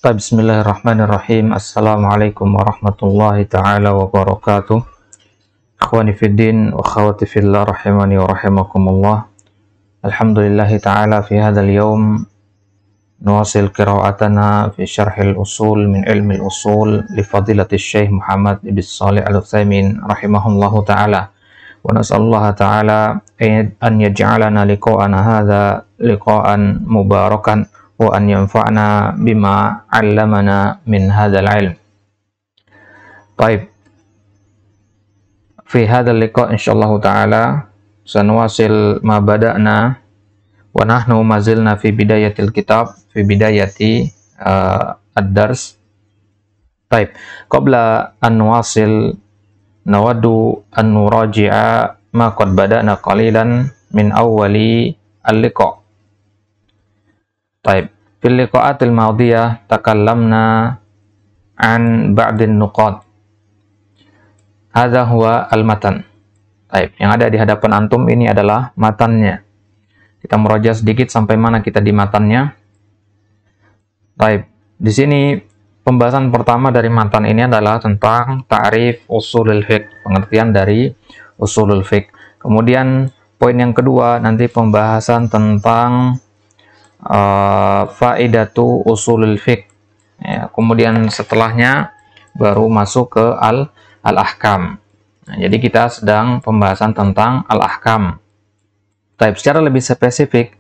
Bismillahirrahmanirrahim. Assalamualaikum warahmatullahi ta'ala wabarakatuh. Akhwani fiddin wa akhwati fillah rahimani wa rahimakumullah. Alhamdulillahi ta'ala fi hadzal yawm nuwasil qira'atana fi syarhil usul min ilmi usul li fadilati Syekh Muhammad ibn Shalih Al-Utsaimin rahimahullahu ta'ala. Wa nas'alullaha ta'ala an yaj'alana liqa'ana hadza liqa'an mubarakan wa an yanfa'na bima 'allamana min hadzal ilm. Baik. Fi hadzal liqa' insyaallah taala sanuwasil ma bada'na wa nahnu mazilna fi bidayatil kitab fi bidayati ad-dars. Baik. Qabla an nuwasil nawaddu an nuraji'a ma qad bada'na qalilan min awwali al-liqa'. Baik, fil liqa'atil madiyah takallamna an ba'din nuqat. Hadza huwa al-matan. Baik, yang ada di hadapan antum ini adalah matannya. Kita meraja sedikit sampai mana kita di matannya. Baik, di sini pembahasan pertama dari matan ini adalah tentang ta'rif usulul fiqh, pengertian dari usulul fiqh. Kemudian poin yang kedua nanti pembahasan tentang faidatu usulul fiqh, ya, kemudian setelahnya baru masuk ke al-ahkam. Nah, jadi kita sedang pembahasan tentang al-ahkam. Tapi secara lebih spesifik,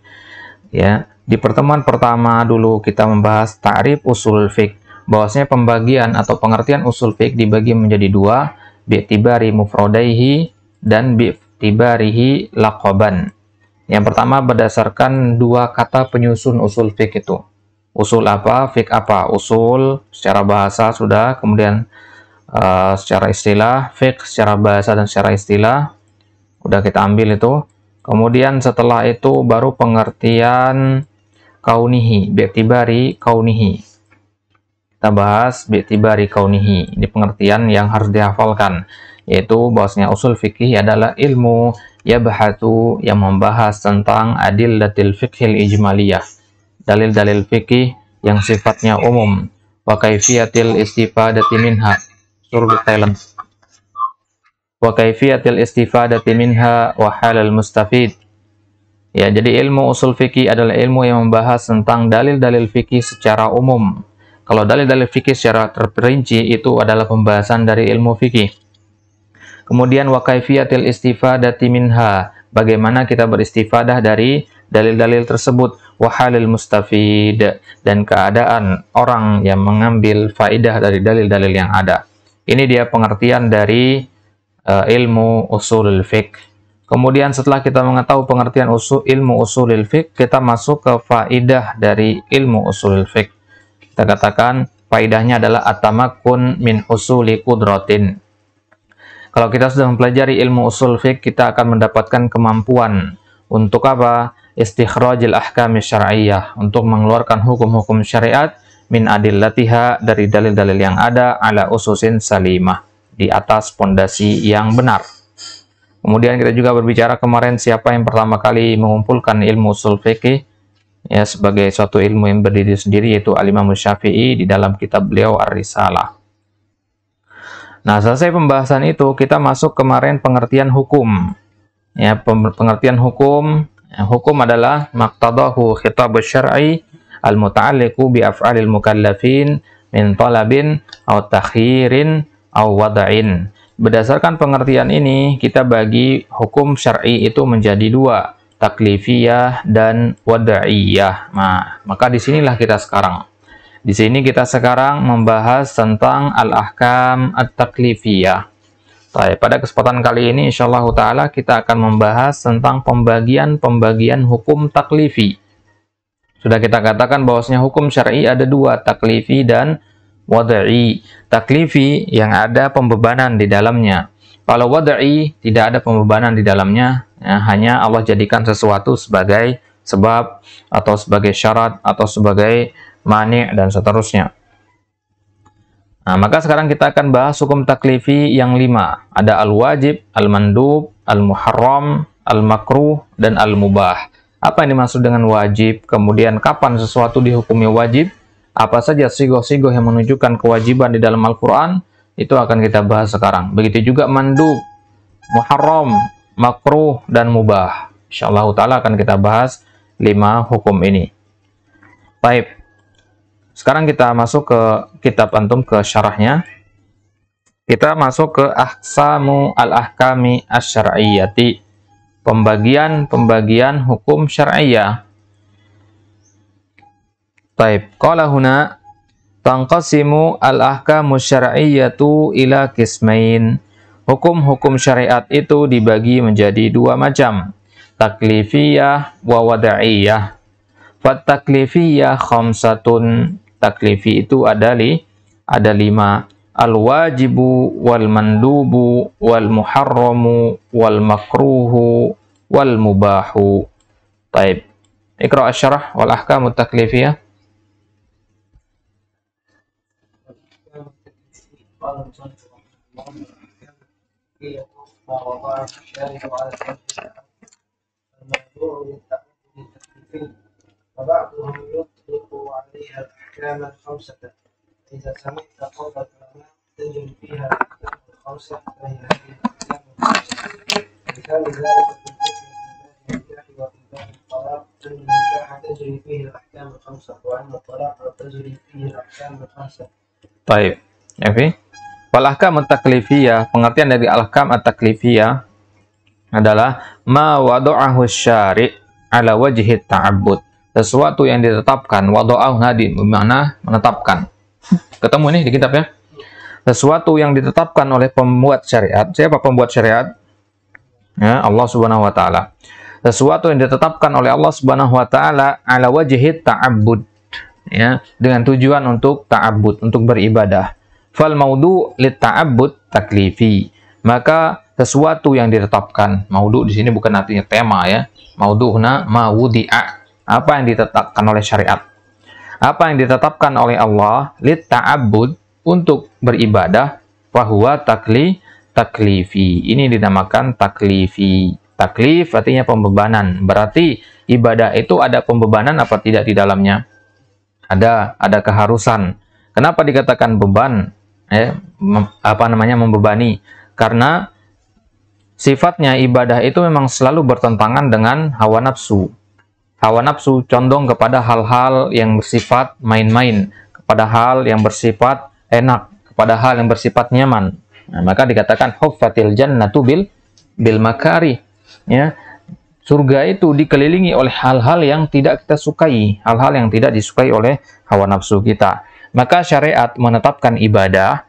ya, di pertemuan pertama dulu kita membahas ta'rif usulul fiqh, bahwasanya pembagian atau pengertian usul fiqh dibagi menjadi dua, bi'tibari mufradaihi dan bi'tibarihi laqaban. Yang pertama berdasarkan dua kata penyusun usul fiqh itu. Usul apa? Fiqh apa? Usul secara bahasa sudah, kemudian secara istilah, fiqh secara bahasa dan secara istilah udah kita ambil itu. Kemudian setelah itu baru pengertian kaunihi, bi'tibari kaunihi. Kita bahas bi'tibari kaunihi. Ini pengertian yang harus dihafalkan, yaitu bahwasanya usul fikih adalah ilmu yabhatu yang membahas tentang adillatil fiqhil ijmaliyah, dalil-dalil fikih yang sifatnya umum, wa kaifiyatil istifadati minha, suruh Thailand, wa kaifiyatil istifadati minha wa halal mustafid. Ya, jadi ilmu usul fikih adalah ilmu yang membahas tentang dalil-dalil fikih secara umum. Kalau dalil-dalil fikih secara terperinci itu adalah pembahasan dari ilmu fikih. Kemudian wa kaifiyatil istifadati minha, bagaimana kita beristifadah dari dalil-dalil tersebut, wa halil mustafid, dan keadaan orang yang mengambil faidah dari dalil-dalil yang ada. Ini dia pengertian dari ilmu usulul fiqh. Kemudian setelah kita mengetahui pengertian ilmu usulul fiqh, kita masuk ke faidah dari ilmu usulul fiqh. Kita katakan faidahnya adalah atamakun min usuli qudratin. Kalau kita sudah mempelajari ilmu usul fiqh, kita akan mendapatkan kemampuan untuk apa? Istikhrajil ahkam syar'iyyah, untuk mengeluarkan hukum-hukum syariat min adillatiha, dari dalil-dalil yang ada, ala ususin salimah, di atas pondasi yang benar. Kemudian kita juga berbicara kemarin siapa yang pertama kali mengumpulkan ilmu usul fiqh, ya, sebagai suatu ilmu yang berdiri sendiri, yaitu Al-Imam Syafi'i di dalam kitab beliau Ar-Risalah. Nah, selesai pembahasan itu, kita masuk kemarin pengertian hukum. Ya, pengertian hukum. Ya, hukum adalah maqtadahu khitabus syar'i al-muta'alliqu bi af'alil mukallafin min talabin aw takhirin aw wada'in. Berdasarkan pengertian ini, kita bagi hukum syar'i itu menjadi dua, taklifiyah dan wada'iyah. Nah, maka disinilah kita sekarang. Di sini kita sekarang membahas tentang al-ahkam at-taklifiyah. Pada kesempatan kali ini insyaallah ta'ala kita akan membahas tentang pembagian hukum taklifi. Sudah kita katakan bahwasanya hukum syar'i ada dua, taklifi dan wad'i. Taklifi yang ada pembebanan di dalamnya. Kalau wad'i tidak ada pembebanan di dalamnya, ya, hanya Allah jadikan sesuatu sebagai sebab atau sebagai syarat atau sebagai mani' dan seterusnya. Nah, maka sekarang kita akan bahas hukum taklifi yang 5. Ada al-wajib, al-mandub, al-muharram, al-makruh, dan al-mubah. Apa yang dimaksud dengan wajib? Kemudian kapan sesuatu dihukumi wajib? Apa saja sigoh-sigoh yang menunjukkan kewajiban di dalam Al-Quran, itu akan kita bahas sekarang. Begitu juga mandub, muharram, makruh, dan mubah. Insyaallah ta'ala akan kita bahas 5 hukum ini. Baik. Sekarang kita masuk ke kitab antum, ke syarahnya. Kita masuk ke Aqsamu al-ahkami asy-syar'iyyati. Pembagian hukum syar'iyyah. Baik. Qala huna tanqasimu al-ahkamu syar'iyyatu ila qismain. Hukum-hukum syariat itu dibagi menjadi 2 macam. Taklifiyah wa wada'iyah. Fat taklifiyah khamsatun. Taklifi itu ada 5. Al-wajibu wal mandubu wal muharramu wal makruhu wal mubahu. Baik. Iqra' asy-syarah wal ahkamu taklifiyah. وبعضهم يطلق عليها الأحكام الخمسة إذا سمعت قول العلماء تجري فيها الأحكام الخمسة فهي هذه الأحكام الخمسة. مثال ذلك في النكاح وفي باب الطلاق أن النكاح تجري فيه الأحكام الخمسة وأن الطلاق تجري فيه الأحكام الخمسة. Baik, ya fi. Wal ahkam at-taklifiyah, pengertian dari al-ahkam at-taklifiyah adalah ma wada'ahu syari' ala wajhi ta'abbud. Sesuatu yang ditetapkan, wada'ahu hadi bermakna menetapkan. Ketemu nih di kitab ya. Sesuatu yang ditetapkan oleh pembuat syariat. Siapa pembuat syariat? Ya, Allah Subhanahu wa taala. Sesuatu yang ditetapkan oleh Allah Subhanahu wa taala ala wajhi ta'abbud. Ya, dengan tujuan untuk ta'abbud, untuk beribadah. Fal maudu' lit ta'abbud taklifi. Maka sesuatu yang ditetapkan, maudu' di sini bukan artinya tema ya. Maudu'na ma wudi'a. Apa yang ditetapkan oleh syariat? Apa yang ditetapkan oleh Allah lit ta'abbud, untuk beribadah, fahuwa taklifi. Ini dinamakan taklifi. Taklif artinya pembebanan. Berarti ibadah itu ada pembebanan apa tidak di dalamnya? Ada keharusan. Kenapa dikatakan beban? Membebani? Karena sifatnya ibadah itu memang selalu bertentangan dengan hawa nafsu. Hawa nafsu condong kepada hal-hal yang bersifat main-main, kepada hal yang bersifat enak, kepada hal yang bersifat nyaman. Nah, maka dikatakan huffatil jannatu bil makari. Ya, surga itu dikelilingi oleh hal-hal yang tidak kita sukai, hal-hal yang tidak disukai oleh hawa nafsu kita. Maka syariat menetapkan ibadah,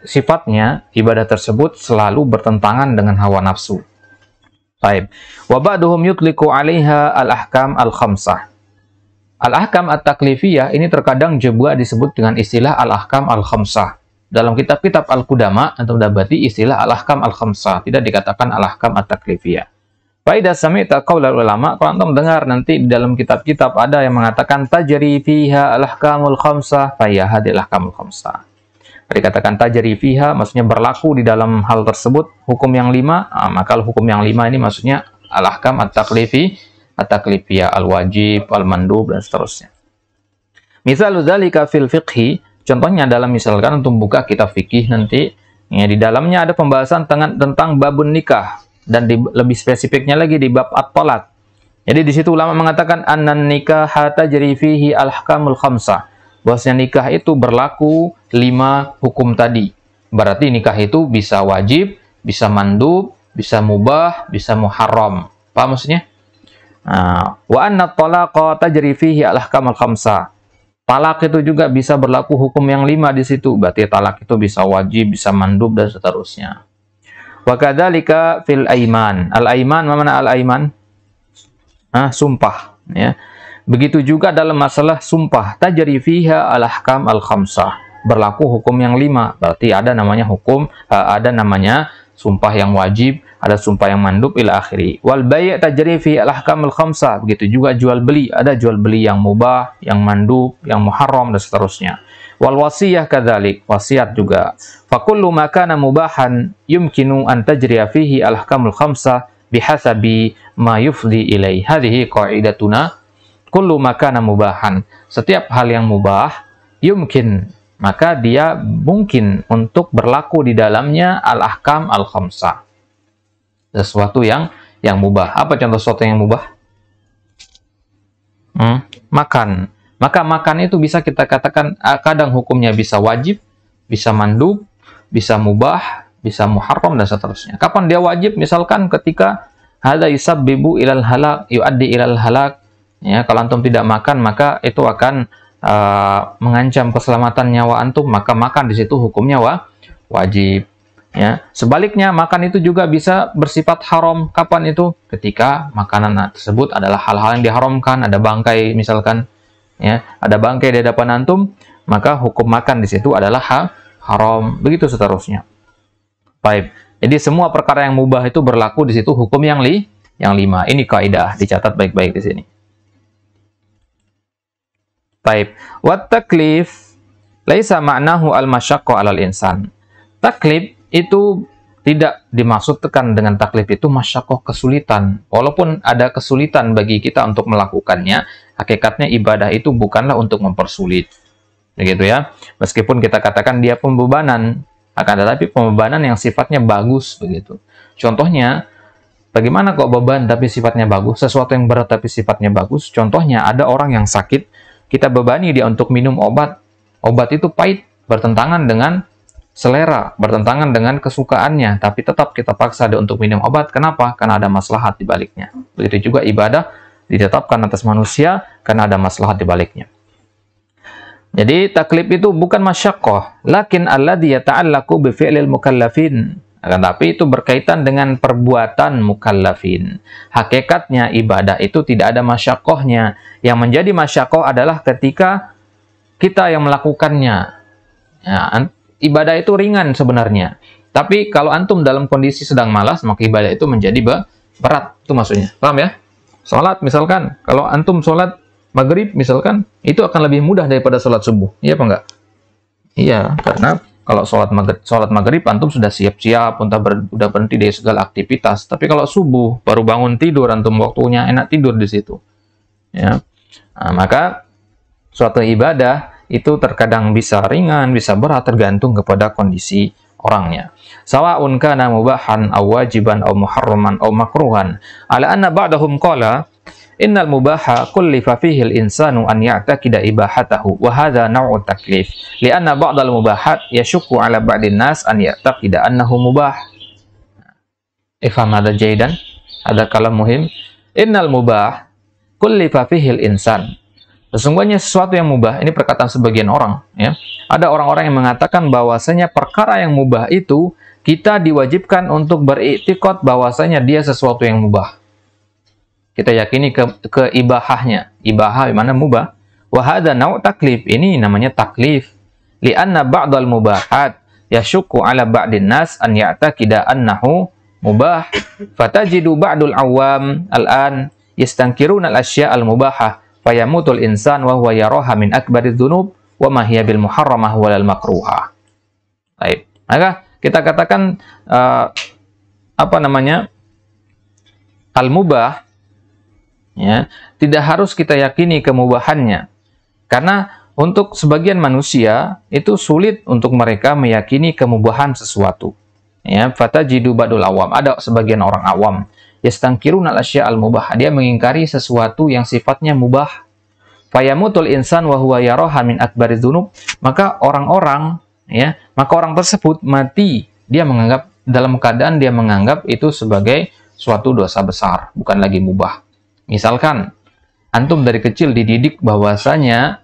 sifatnya ibadah tersebut selalu bertentangan dengan hawa nafsu. Baik. Wa ba'duhum yutliqu 'alaiha al-ahkam al-khamsah. Al-ahkam at-taklifiyah ini terkadang juga disebut dengan istilah al-ahkam al-khamsah. Dalam kitab-kitab al-qudama antum dapati istilah al-ahkam al-khamsah, tidak dikatakan al-ahkam at-taklifiyah. Fa idza sami'ta qaulal ulama, kalau antum dengar nanti di dalam kitab-kitab ada yang mengatakan tajri fiha al-ahkamul khamsah, fa ya hadil ahkamul khamsah. Dikatakan tajri fiha maksudnya berlaku di dalam hal tersebut hukum yang 5, maka hukum yang 5 ini maksudnya al-ahkam at-taklifiyah, al-wajib, al-mandub, dan seterusnya. Misal dzalika fil fiqhi, contohnya dalam misalkan untuk buka kitab fikih nanti, ya, di dalamnya ada pembahasan tentang babun nikah, dan lebih spesifiknya lagi di bab at-talaq. Jadi di situ ulama mengatakan annan nikah tajri fihi al-ahkamul khamsah. Bahwasanya nikah itu berlaku 5 hukum tadi. Berarti nikah itu bisa wajib, bisa mandub, bisa mubah, bisa muharram. Paham maksudnya? Wa anna talaqa tajri fihi al-ahkamul khamsah. Talak itu juga bisa berlaku hukum yang 5 di situ. Berarti talak itu bisa wajib, bisa mandub, dan seterusnya. Wa kadzalika fil aiman. Al-aiman, mana al-aiman? Sumpah, ya. Begitu juga dalam masalah sumpah, tajri fiha al-ahkam al-khamsah. Berlaku hukum yang 5. Berarti ada namanya sumpah yang wajib, ada sumpah yang mandub ila akhiri. Wal bay' tajri fi al-ahkam al-khamsah. Begitu juga jual beli, ada jual beli yang mubah, yang mandub, yang muharram, dan seterusnya. Wal wasiyah kadzalik, wasiat juga. Fa kullu ma kana mubahan yumkinu an tajriya fihi al-ahkamul khamsah bihasabi ma yufdi ilai. Hadhihi qaidatuna kullu ma kana mubahan. Setiap hal yang mubah yumkin, maka dia mungkin untuk berlaku di dalamnya al-ahkam al-khamsah. Sesuatu yang mubah. Apa contoh sesuatu yang mubah? Makan. Maka makan itu bisa kita katakan kadang hukumnya bisa wajib, bisa mandub, bisa mubah, bisa muharram, dan seterusnya. Kapan dia wajib? Misalkan ketika hadza yusabbibu ilal halak, yuaddi ilal halak. Ya, kalau antum tidak makan maka itu akan mengancam keselamatan nyawa antum, maka makan di situ hukumnya wajib. Ya, sebaliknya makan itu juga bisa bersifat haram. Kapan itu? Ketika makanan tersebut adalah hal-hal yang diharamkan, ada bangkai misalkan, ya, ada bangkai di hadapan antum, maka hukum makan di situ adalah haram. Begitu seterusnya. Baik. Jadi semua perkara yang mubah itu berlaku di situ hukum yang 5. Ini kaidah, dicatat baik-baik di sini. Baik. Wat taklif laisa ma'nahu al-masyaqqah 'alal insan. Taklif itu tidak dimaksudkan dengan taklif itu masyaqqah, kesulitan. Walaupun ada kesulitan bagi kita untuk melakukannya, hakikatnya ibadah itu bukanlah untuk mempersulit. Begitu ya. Meskipun kita katakan dia pembebanan, akan tetapi pembebanan yang sifatnya bagus begitu. Contohnya, bagaimana kok beban tapi sifatnya bagus? Sesuatu yang berat tapi sifatnya bagus. Contohnya ada orang yang sakit, kita bebani dia untuk minum obat. Obat itu pahit, bertentangan dengan selera, bertentangan dengan kesukaannya, tapi tetap kita paksa dia untuk minum obat. Kenapa? Karena ada maslahat di baliknya. Begitu juga ibadah ditetapkan atas manusia karena ada maslahat di baliknya. Jadi taklif itu bukan masyaqqah, lakin alladhi yata'allaqu bi fi'lil mukallafin. Akan tapi itu berkaitan dengan perbuatan mukallafin. Hakikatnya ibadah itu tidak ada masyaqqahnya. Yang menjadi masyaqqah adalah ketika kita yang melakukannya. Ya, ibadah itu ringan sebenarnya. Tapi kalau antum dalam kondisi sedang malas, maka ibadah itu menjadi berat. Itu maksudnya. Paham ya? Sholat misalkan. Kalau antum sholat maghrib misalkan, itu akan lebih mudah daripada sholat subuh. Iya apa enggak? Iya, karena kalau sholat maghrib antum sudah siap-siap, udah berhenti dari segala aktivitas. Tapi kalau subuh, baru bangun tidur, antum waktunya enak tidur di situ. Ya. Nah, maka suatu ibadah itu terkadang bisa ringan, bisa berat, tergantung kepada kondisi orangnya. Sawa'un kana mubahan aw wajiban aw muharraman aw makruhan. Ala anna ba'dahum qala innal mubaha kullifa fihi al-insanu an ya'taqida ibahatahu wa hadha naw'u taklif. Li'anna ba'dal mubahat yashukku 'ala ba'din nas an ya'taqida annahu mubah. Ifham hadha jaydan? Ada kalam muhim. Innal mubah kullifa fihi al-insan. Sesungguhnya sesuatu yang mubah, ini perkataan sebagian orang, ya. Ada orang-orang yang mengatakan bahwasanya perkara yang mubah itu kita diwajibkan untuk beriktikad bahwasanya dia sesuatu yang mubah. Kita yakini ke ibahahnya. Ibahah mana mubah? Wa hadza naw' taklif. Ini namanya taklif. Li'anna ba'dal mubahat yashukku 'ala ba'din nas an ya'taqida annahu mubah. Fatajidu ba'dul awam al-an yastankiruna al-asya' al-mubahah. Fayamutul insan wa huwa yaraha min akbaridz dzunub wa ma hiya bil muharramah walal makruhah. Baik. Maka kita katakan al-mubah, ya, tidak harus kita yakini kemubahannya. Karena untuk sebagian manusia itu sulit untuk mereka meyakini kemubahan sesuatu. Ya, fatajidu ba'dul awam, ada sebagian orang awam yastangkiruna al-asya' al-mubah, dia mengingkari sesuatu yang sifatnya mubah. Fayamutul insan wa huwa yaraha min akbaridz dzunub, maka orang tersebut mati, dia menganggap, dalam keadaan dia menganggap itu sebagai suatu dosa besar, bukan lagi mubah. Misalkan antum dari kecil dididik bahwasanya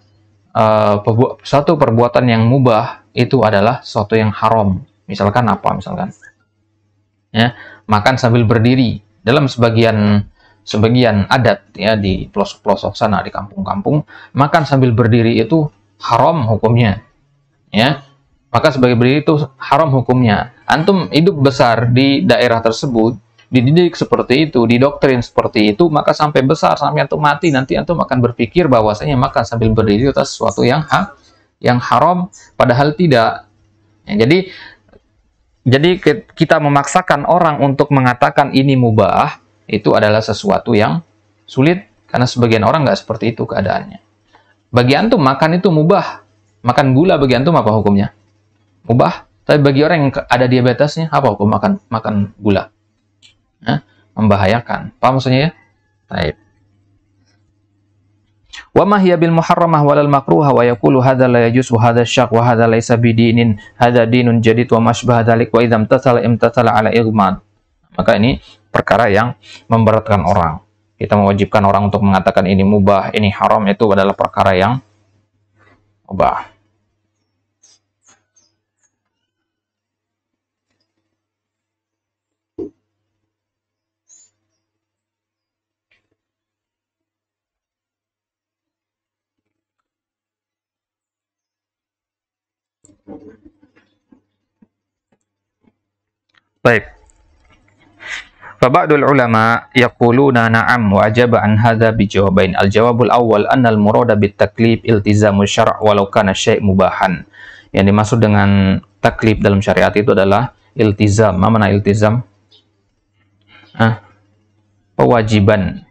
suatu perbuatan yang mubah itu adalah sesuatu yang haram. Misalkan apa? Misalkan, ya, makan sambil berdiri. Dalam sebagian adat, ya, di pelosok-pelosok sana, di kampung-kampung, makan sambil berdiri itu haram hukumnya, ya. Maka sebagai berdiri itu haram hukumnya. Antum hidup besar di daerah tersebut, dididik seperti itu, didoktrin seperti itu, maka sampai besar, sampai antum mati, nanti antum akan berpikir bahwasanya makan sambil berdiri itu sesuatu yang haram, padahal tidak. Ya, jadi kita memaksakan orang untuk mengatakan ini mubah, itu adalah sesuatu yang sulit, karena sebagian orang nggak seperti itu keadaannya. Bagi antum makan itu mubah, Makan gula bagi antum apa hukumnya? Mubah. Tapi bagi orang yang ada diabetesnya, apa hukum makan gula? Membahayakan. Paham maksudnya ya? Baik. Wa ma hiya bil muharramah walal makruha wa yaqulu hadza la yajuz wa hadza syaq wa hadza laysa bidinin hadza dinun jadid wa masbah dzalik wa idzam tasala imtathala ala igmad. Maka ini perkara yang memberatkan orang. Kita mewajibkan orang untuk mengatakan ini mubah, ini haram, itu adalah perkara yang mubah. Baik. Faba'dul ulama yaquluna na'am wa ajaba an hadza bi jawabain. Al-jawabul awwal anna al-murada bit taklif iltizamu syara' walau kana syai' mubahan. Yang dimaksud dengan taklif dalam syariat itu adalah iltizam. Apa makna iltizam? Kewajiban.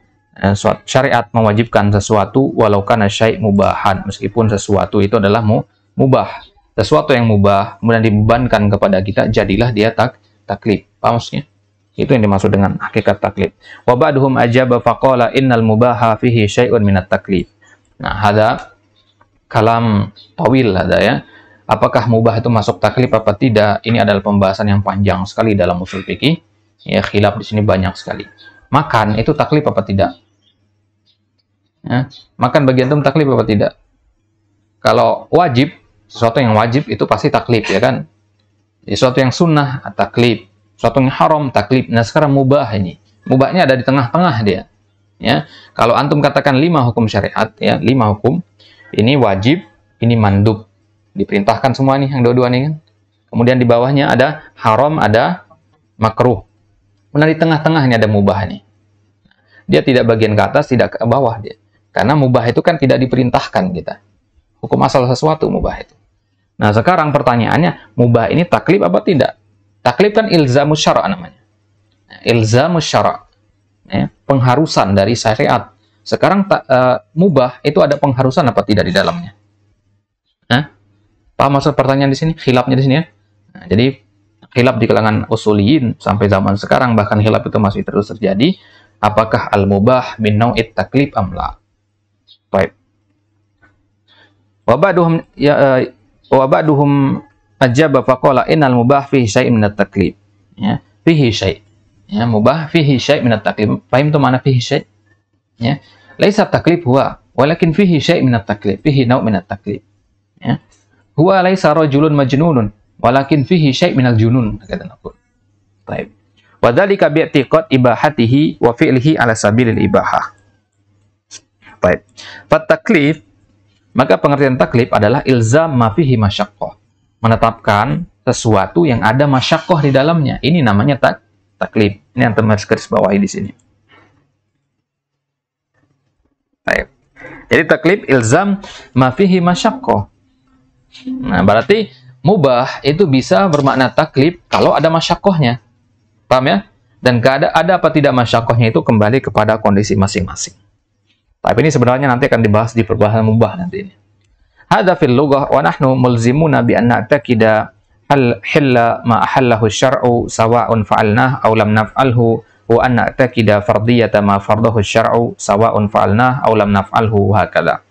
Syariat mewajibkan sesuatu walau kana syai' mubahan, meskipun sesuatu itu adalah mubah. Sesuatu yang mubah kemudian dibebankan kepada kita, jadilah dia taklif. Paham maksudnya? Itu yang dimaksud dengan hakikat taklif. Wa ba'duhum ajaba faqala innal mubaha fihi syai'un minat taklif. Nah, ada kalam tawil ada ya. Apakah mubah itu masuk taklif apa tidak? Ini adalah pembahasan yang panjang sekali dalam usul fikih. Ya, khilaf di sini banyak sekali. Makan itu taklif apa tidak? Ya, makan bagi antum taklif apa tidak? Kalau wajib, sesuatu yang wajib itu pasti taklif, ya kan? Sesuatu yang sunnah taklif, sesuatu yang haram taklif. Nah, sekarang mubah ini. Mubahnya ada di tengah-tengah dia. Ya. Kalau antum katakan 5 hukum syariat, ya, 5 hukum. Ini wajib, ini mandub. Diperintahkan semua nih yang dua-dua nih kan. Kemudian di bawahnya ada haram, ada makruh. Nah, di tengah-tengah ini ada mubah nih. Dia tidak bagian ke atas, tidak ke bawah dia. Karena mubah itu kan tidak diperintahkan kita. Hukum asal sesuatu mubah itu. Nah, sekarang pertanyaannya, mubah ini taklif apa tidak? Taklif kan ilzamus syara' namanya. Ilzamus syara'. Ya, pengharusan dari syariat. Sekarang mubah itu ada pengharusan apa tidak di dalamnya? Paham maksud pertanyaan di sini? Khilafnya di sini ya. Nah, jadi khilaf di kalangan usuliyin sampai zaman sekarang, bahkan khilaf itu masih terus terjadi. Apakah al-mubah min nau'it taklif amla? Baik. Wa ba'duhum ajaba faqala innal mubah fihi syai' min at-taklif. Ya, fihi syai'. Ya, mubah fihi syai' min at-taklif. Paham tu mana fihi syai'? Ya. Laisa taklif huwa, walakin fihi syai' min at-taklif. Fihi nau' min at-taklif. Ya. Huwa laisa rajulun majnunun, walakin fihi syai' min al-junun, kata Nabi. Baik. Wa dzalika bi'tiqad ibahatihi wa fi'lihi ala sabilil ibahah. Baik. Fat taklif, maka pengertian taklif adalah ilzam ma fihi masyaqqah. Menetapkan sesuatu yang ada masyaqqah di dalamnya. Ini namanya taklif. Ini yang termasuk garis bawahi di sini. Baik. Jadi taklif ilzam ma fihi masyaqqah. Nah, berarti mubah itu bisa bermakna taklif kalau ada masyaqqahnya. Paham ya? Dan ada apa tidak masyaqqahnya itu kembali kepada kondisi masing-masing. Tapi ini sebenarnya nanti akan dibahas di perbahasan mubah nanti ini. Hadza fil lughah wa nahnu mulzimuna bi an na'taqida al-hilla ma ahallahu asy-syar'u sawa'un fa'alnah aw lam naf'alhu wa an na'taqida fardiyata ma fardahu asy-syar'u sawa'un fa'alnah aw lam naf'alhu wa hakadha.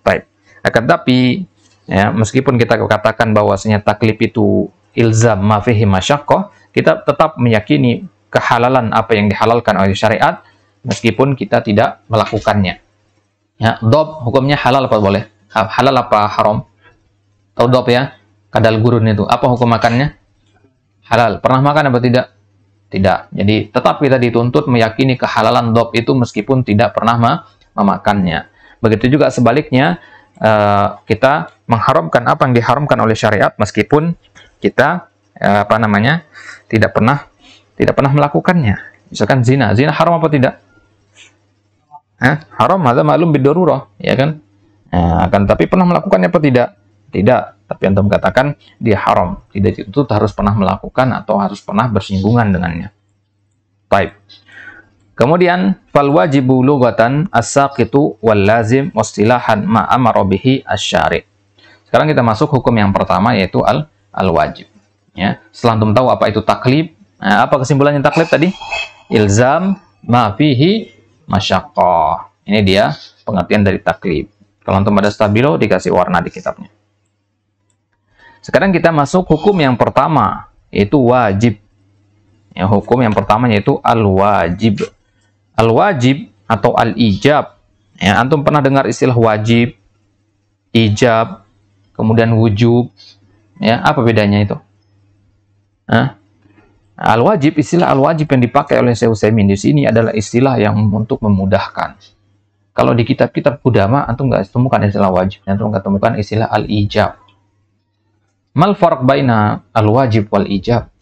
Baik. Akan tapi ya, meskipun kita katakan bahwasanya taklif itu ilzam ma fihi masyaqqah, kita tetap meyakini kehalalan apa yang dihalalkan oleh syariat meskipun kita tidak melakukannya. Ya, dob hukumnya halal apa boleh? Halal apa haram? Tahu dob ya? Kadal gurun itu. Apa hukum makannya? Halal. Pernah makan apa tidak? Tidak. Jadi tetap kita dituntut meyakini kehalalan dob itu meskipun tidak pernah memakannya. Begitu juga sebaliknya, kita mengharamkan apa yang diharamkan oleh syariat meskipun kita tidak pernah melakukannya. Misalkan zina haram apa tidak? Haram, ada maklum biddarurah, ya kan? Akan tapi pernah melakukannya apa tidak? Tidak. Tapi antum katakan dia haram, tidak itu harus pernah melakukan atau harus pernah bersinggungan dengannya. Baik. Kemudian fal wajibu lughatan as-saqitu wal lazim wastilahan ma amara bihi asy-syari'. Sekarang kita masuk hukum yang pertama, yaitu al-wajib. Ya, setelah antum tahu apa itu taklif, nah, apa kesimpulannya taklif tadi? Ilzam ma fihi masyaqqah. Ini dia pengertian dari taklif. Kalau antum ada stabilo, dikasih warna di kitabnya. Sekarang kita masuk hukum yang pertama, yaitu wajib. Ya, hukum yang pertama yaitu al-wajib. Al-wajib atau al-ijab. Ya, antum pernah dengar istilah wajib, ijab, kemudian wujub. Ya, apa bedanya itu? Al-wajib, istilah al-wajib yang dipakai oleh Syekh Utsaimin di sini adalah istilah yang untuk memudahkan. Kalau di kitab-kitab qudama antum nggak temukan istilah wajib, antum nggak temukan istilah al-ijab. Mal farq baina al-wajib wal ijab?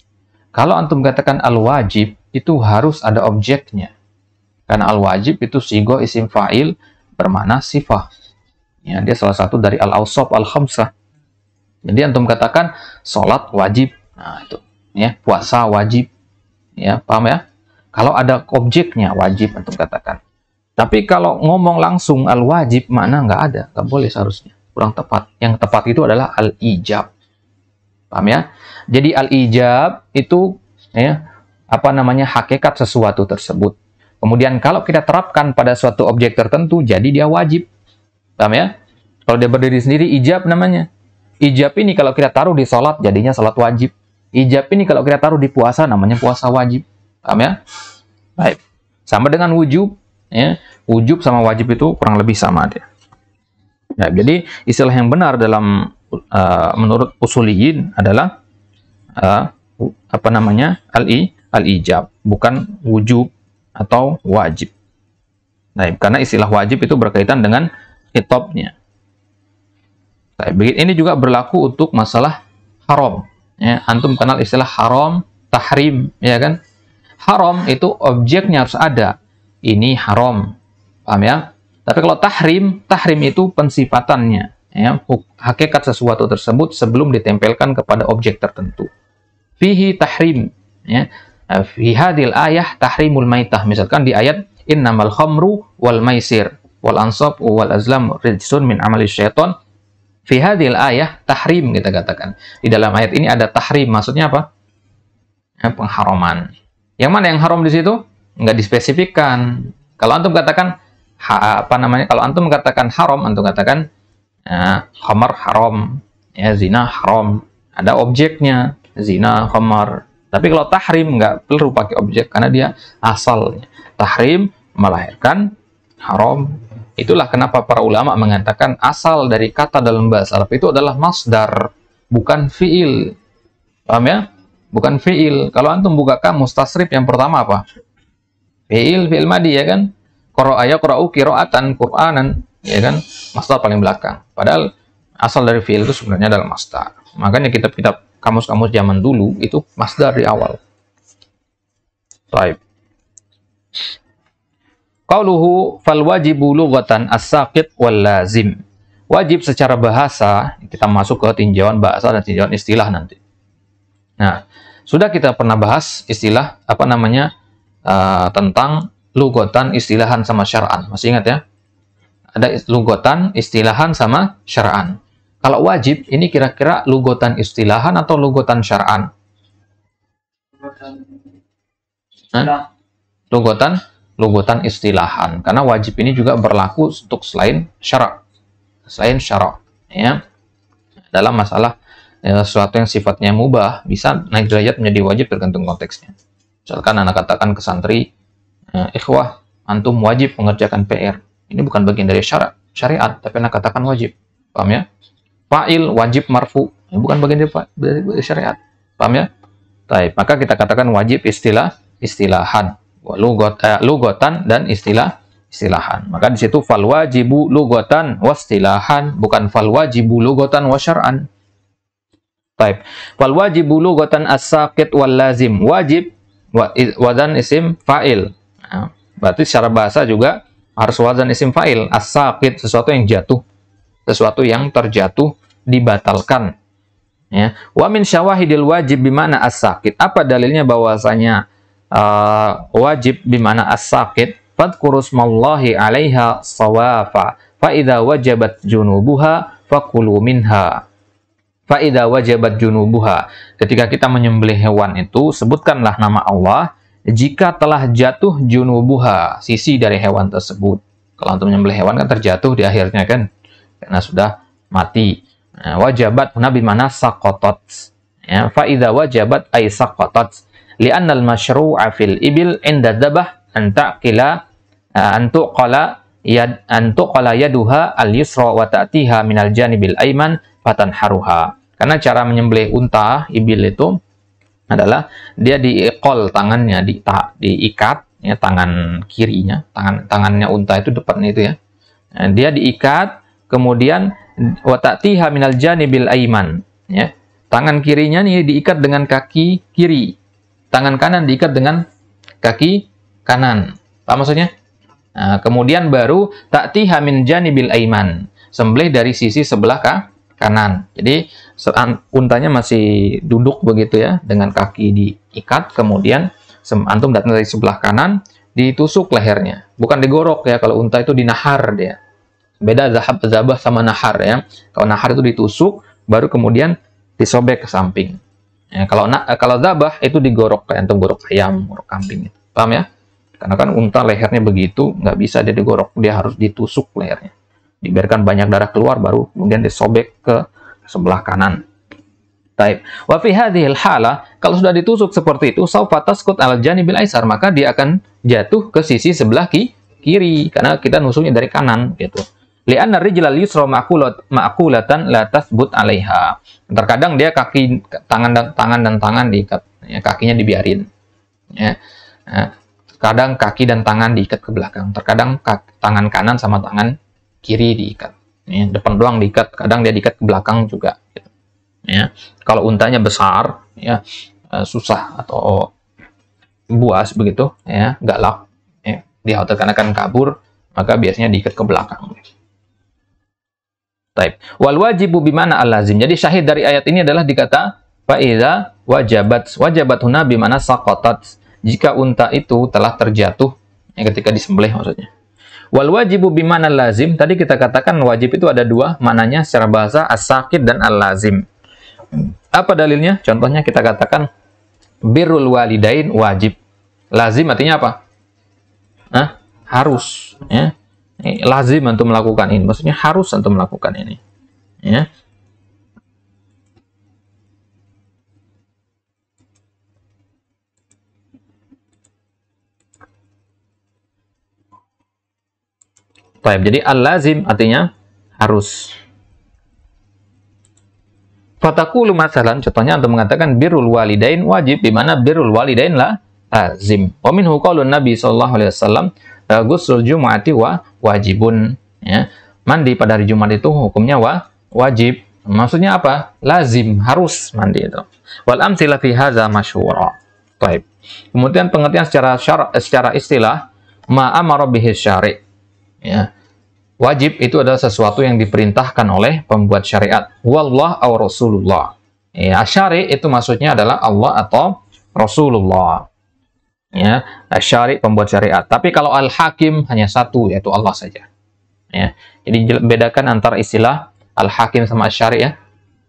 Kalau antum katakan al-wajib, itu harus ada objeknya. Karena al-wajib itu sigo isim fa'il bermakna sifah. Ya, dia salah satu dari al-awsaf al-khamsah. Jadi antum katakan salat wajib. Nah, itu ya, puasa wajib. Ya, paham ya? Kalau ada objeknya wajib antum katakan. Tapi kalau ngomong langsung al-wajib, makna nggak ada, nggak boleh seharusnya. Kurang tepat. Yang tepat itu adalah al-ijab. Paham ya? Jadi al-ijab itu ya, apa namanya, hakikat sesuatu tersebut. Kemudian kalau kita terapkan pada suatu objek tertentu, jadi dia wajib. Paham ya? Kalau dia berdiri sendiri, ijab namanya. Ijab ini kalau kita taruh di sholat, jadinya sholat wajib. Ijab ini kalau kita taruh di puasa, namanya puasa wajib. Paham ya? Baik. Sama dengan wujub. Ya. Wujub sama wajib itu kurang lebih sama dia. Nah, jadi istilah yang benar dalam menurut usuliyin adalah apa namanya, al-ijab, bukan wujub atau wajib. Nah, karena istilah wajib itu berkaitan dengan hitobnya. Nah, ini juga berlaku untuk masalah haram. Ya, antum kenal istilah haram, tahrim, ya kan? Haram itu objeknya harus ada. Ini haram, paham ya? Tapi kalau tahrim, tahrim itu pensifatannya. Ya, hakikat sesuatu tersebut sebelum ditempelkan kepada objek tertentu. Fihi tahrim, ya. Fi hadil ayah tahrimul maitah. Misalkan di ayat innamal khamru wal maisir wal ansab wal azlam rijsun min amali syaitan. Fi hadil ayah tahrim, kita katakan. Di dalam ayat ini ada tahrim, maksudnya apa? Ya, pengharaman. Yang mana yang haram di situ? Enggak dispesifikkan. Kalau antum katakan apa namanya? Kalau antum katakan haram, antum katakan khamar haram, ya, zina haram. Ada objeknya, zina, khamar. Tapi kalau tahrim nggak perlu pakai objek karena dia asalnya. Tahrim melahirkan haram. Itulah kenapa para ulama mengatakan asal dari kata dalam bahasa Arab itu adalah masdar, bukan fiil. Paham ya? Bukan fiil. Kalau antum buka kamus tasrif yang pertama apa? Fiil madi, ya kan? Qara'a yaqra'u qira'atan, Qur'anan, ya kan? Masdar paling belakang. Padahal asal dari fiil itu sebenarnya adalah masdar. Makanya kitab-kitab kamus-kamus zaman dulu itu masdar di awal. Baik. Qauluhu fal wajibu lughatan as-saqit wal lazim. Wajib secara bahasa, kita masuk ke tinjauan bahasa dan tinjauan istilah nanti. Nah, sudah kita pernah bahas istilah apa namanya tentang lughatan, istilahan sama syar'an. Masih ingat ya? Ada lughatan, istilahan sama syar'an. Kalau wajib ini kira-kira lughatan istilahan atau lughatan syar'an? Lughatan istilahan, karena wajib ini juga berlaku untuk selain syara', ya. Dalam masalah sesuatu yang sifatnya mubah bisa naik derajat menjadi wajib tergantung konteksnya. Misalkan anak katakan ke santri, ikhwah, antum wajib mengerjakan PR. Ini bukan bagian dari syariat, tapi anak katakan wajib. Paham ya? Fa'il wajib marfu, ini bukan bagian dari syariat. Paham ya? Baik, maka kita katakan wajib istilahan. Lughatan dan istilahan. Maka di situ fal wajibu lughatan wastilahan, bukan fal wajibu lughatan wa syar'an. Baik. Fal wajibu lughatan as-saqit wal lazim. Wajib wazan isim fa'il. Nah, berarti secara bahasa juga harus wazan isim fa'il. As-saqit, sesuatu yang jatuh, sesuatu yang terjatuh, dibatalkan. Ya. Wa min syawahidil wajib bimana as-saqit. Apa dalilnya bahwasanya wajib bimana as-saqit? Fadhkuru smallahi 'alaiha sawafa fa idza wajabat junubuha fakulu minha fa idza wajabat junubuha. Ketika kita menyembelih hewan itu, sebutkanlah nama Allah jika telah jatuh junubuha, sisi dari hewan tersebut. Kalau untuk menyembelih hewan kan terjatuh di akhirnya kan, karena sudah mati. Nah, wajabat nabi mana saqatat. Ya, fa idza wajabat ay saqatat. Li'anna al-masyru'a fil ibil inda dzabah an taqila an tuqala yaduha al-yusra wa ta'tiha minal janibil ayman fatanharuha. Karena cara menyembelih unta ibil itu adalah dia diiqol tangannya, diikat ya, tangan kirinya, tangannya unta itu depannya itu ya. Nah, dia diikat, kemudian wa ta'tiha minal janibil ayman ya. Tangan kirinya nih diikat dengan kaki kiri. Tangan kanan diikat dengan kaki kanan. Apa maksudnya? Nah, kemudian baru ta'tiha min janibil ayman. Sembelih dari sisi sebelah kanan. Jadi untanya masih duduk begitu ya, dengan kaki diikat, kemudian antum datang dari sebelah kanan, ditusuk lehernya. Bukan digorok ya, kalau unta itu dinahar dia. Beda zabah sama nahar ya. Kalau nahar itu ditusuk, baru kemudian disobek ke samping. Ya, kalau zabah itu digorok, kayak antum gorok ayam, gorok kambing. Paham ya? Karena kan unta lehernya begitu, nggak bisa dia digorok, dia harus ditusuk lehernya. Dibiarkan banyak darah keluar, baru kemudian disobek ke sebelah kanan. Taib. Wa fi hadhil hala, kalau sudah ditusuk seperti itu, saufa tasqut al janibil aisar, maka dia akan jatuh ke sisi sebelah kiri, karena kita nusuknya dari kanan gitu. Li'anna rijlal yusra ma'kulatan la tasbut 'alaiha. Terkadang dia tangan dan tangan diikat, ya, kakinya dibiarin. Ya. Nah, kadang kaki dan tangan diikat ke belakang. Terkadang tangan kanan sama tangan kiri diikat. Ya, depan doang diikat, kadang dia diikat ke belakang juga. Gitu. Ya. Kalau untanya besar, ya susah atau buas begitu, ya galak, ya, dikhawatirkan akan kabur, maka biasanya diikat ke belakang. Taib. Wal wajibu bimana al-lazim. Jadi syahid dari ayat ini adalah dikata fa idza wajabat huna bimana saqatat. Jika unta itu telah terjatuh ya, ketika disembelih maksudnya. Wal wajibu bimana al-lazim. Tadi kita katakan wajib itu ada dua maknanya secara bahasa, as-saqit dan al-lazim. Apa dalilnya? Contohnya kita katakan birrul walidain wajib. Lazim artinya apa? Harus ya. Lazim untuk melakukan ini, maksudnya harus untuk melakukan ini ya. Baik, jadi al-lazim artinya harus. Fataqulu masalan, contohnya untuk mengatakan birrul walidain wajib, di mana birrul walidain lazim. Wa minhu qaulun Nabi sallallahu alaihi wasallam ghusl jumu'ati wajibun ya. Mandi pada hari Jumat itu hukumnya wajib. Maksudnya apa? Lazim, harus mandi itu. Wal amthila fi hadza masyhura. Baik. Kemudian pengertian secara istilah ma amara bihi syari'. Ya. Wajib itu adalah sesuatu yang diperintahkan oleh pembuat syariat. Wallah aw Rasulullah. Ya, syari' itu maksudnya adalah Allah atau Rasulullah. Ya, syari' pembuat syariat. Tapi kalau al-hakim hanya satu, yaitu Allah saja. Ya, jadi bedakan antara istilah al-hakim sama syari' ya.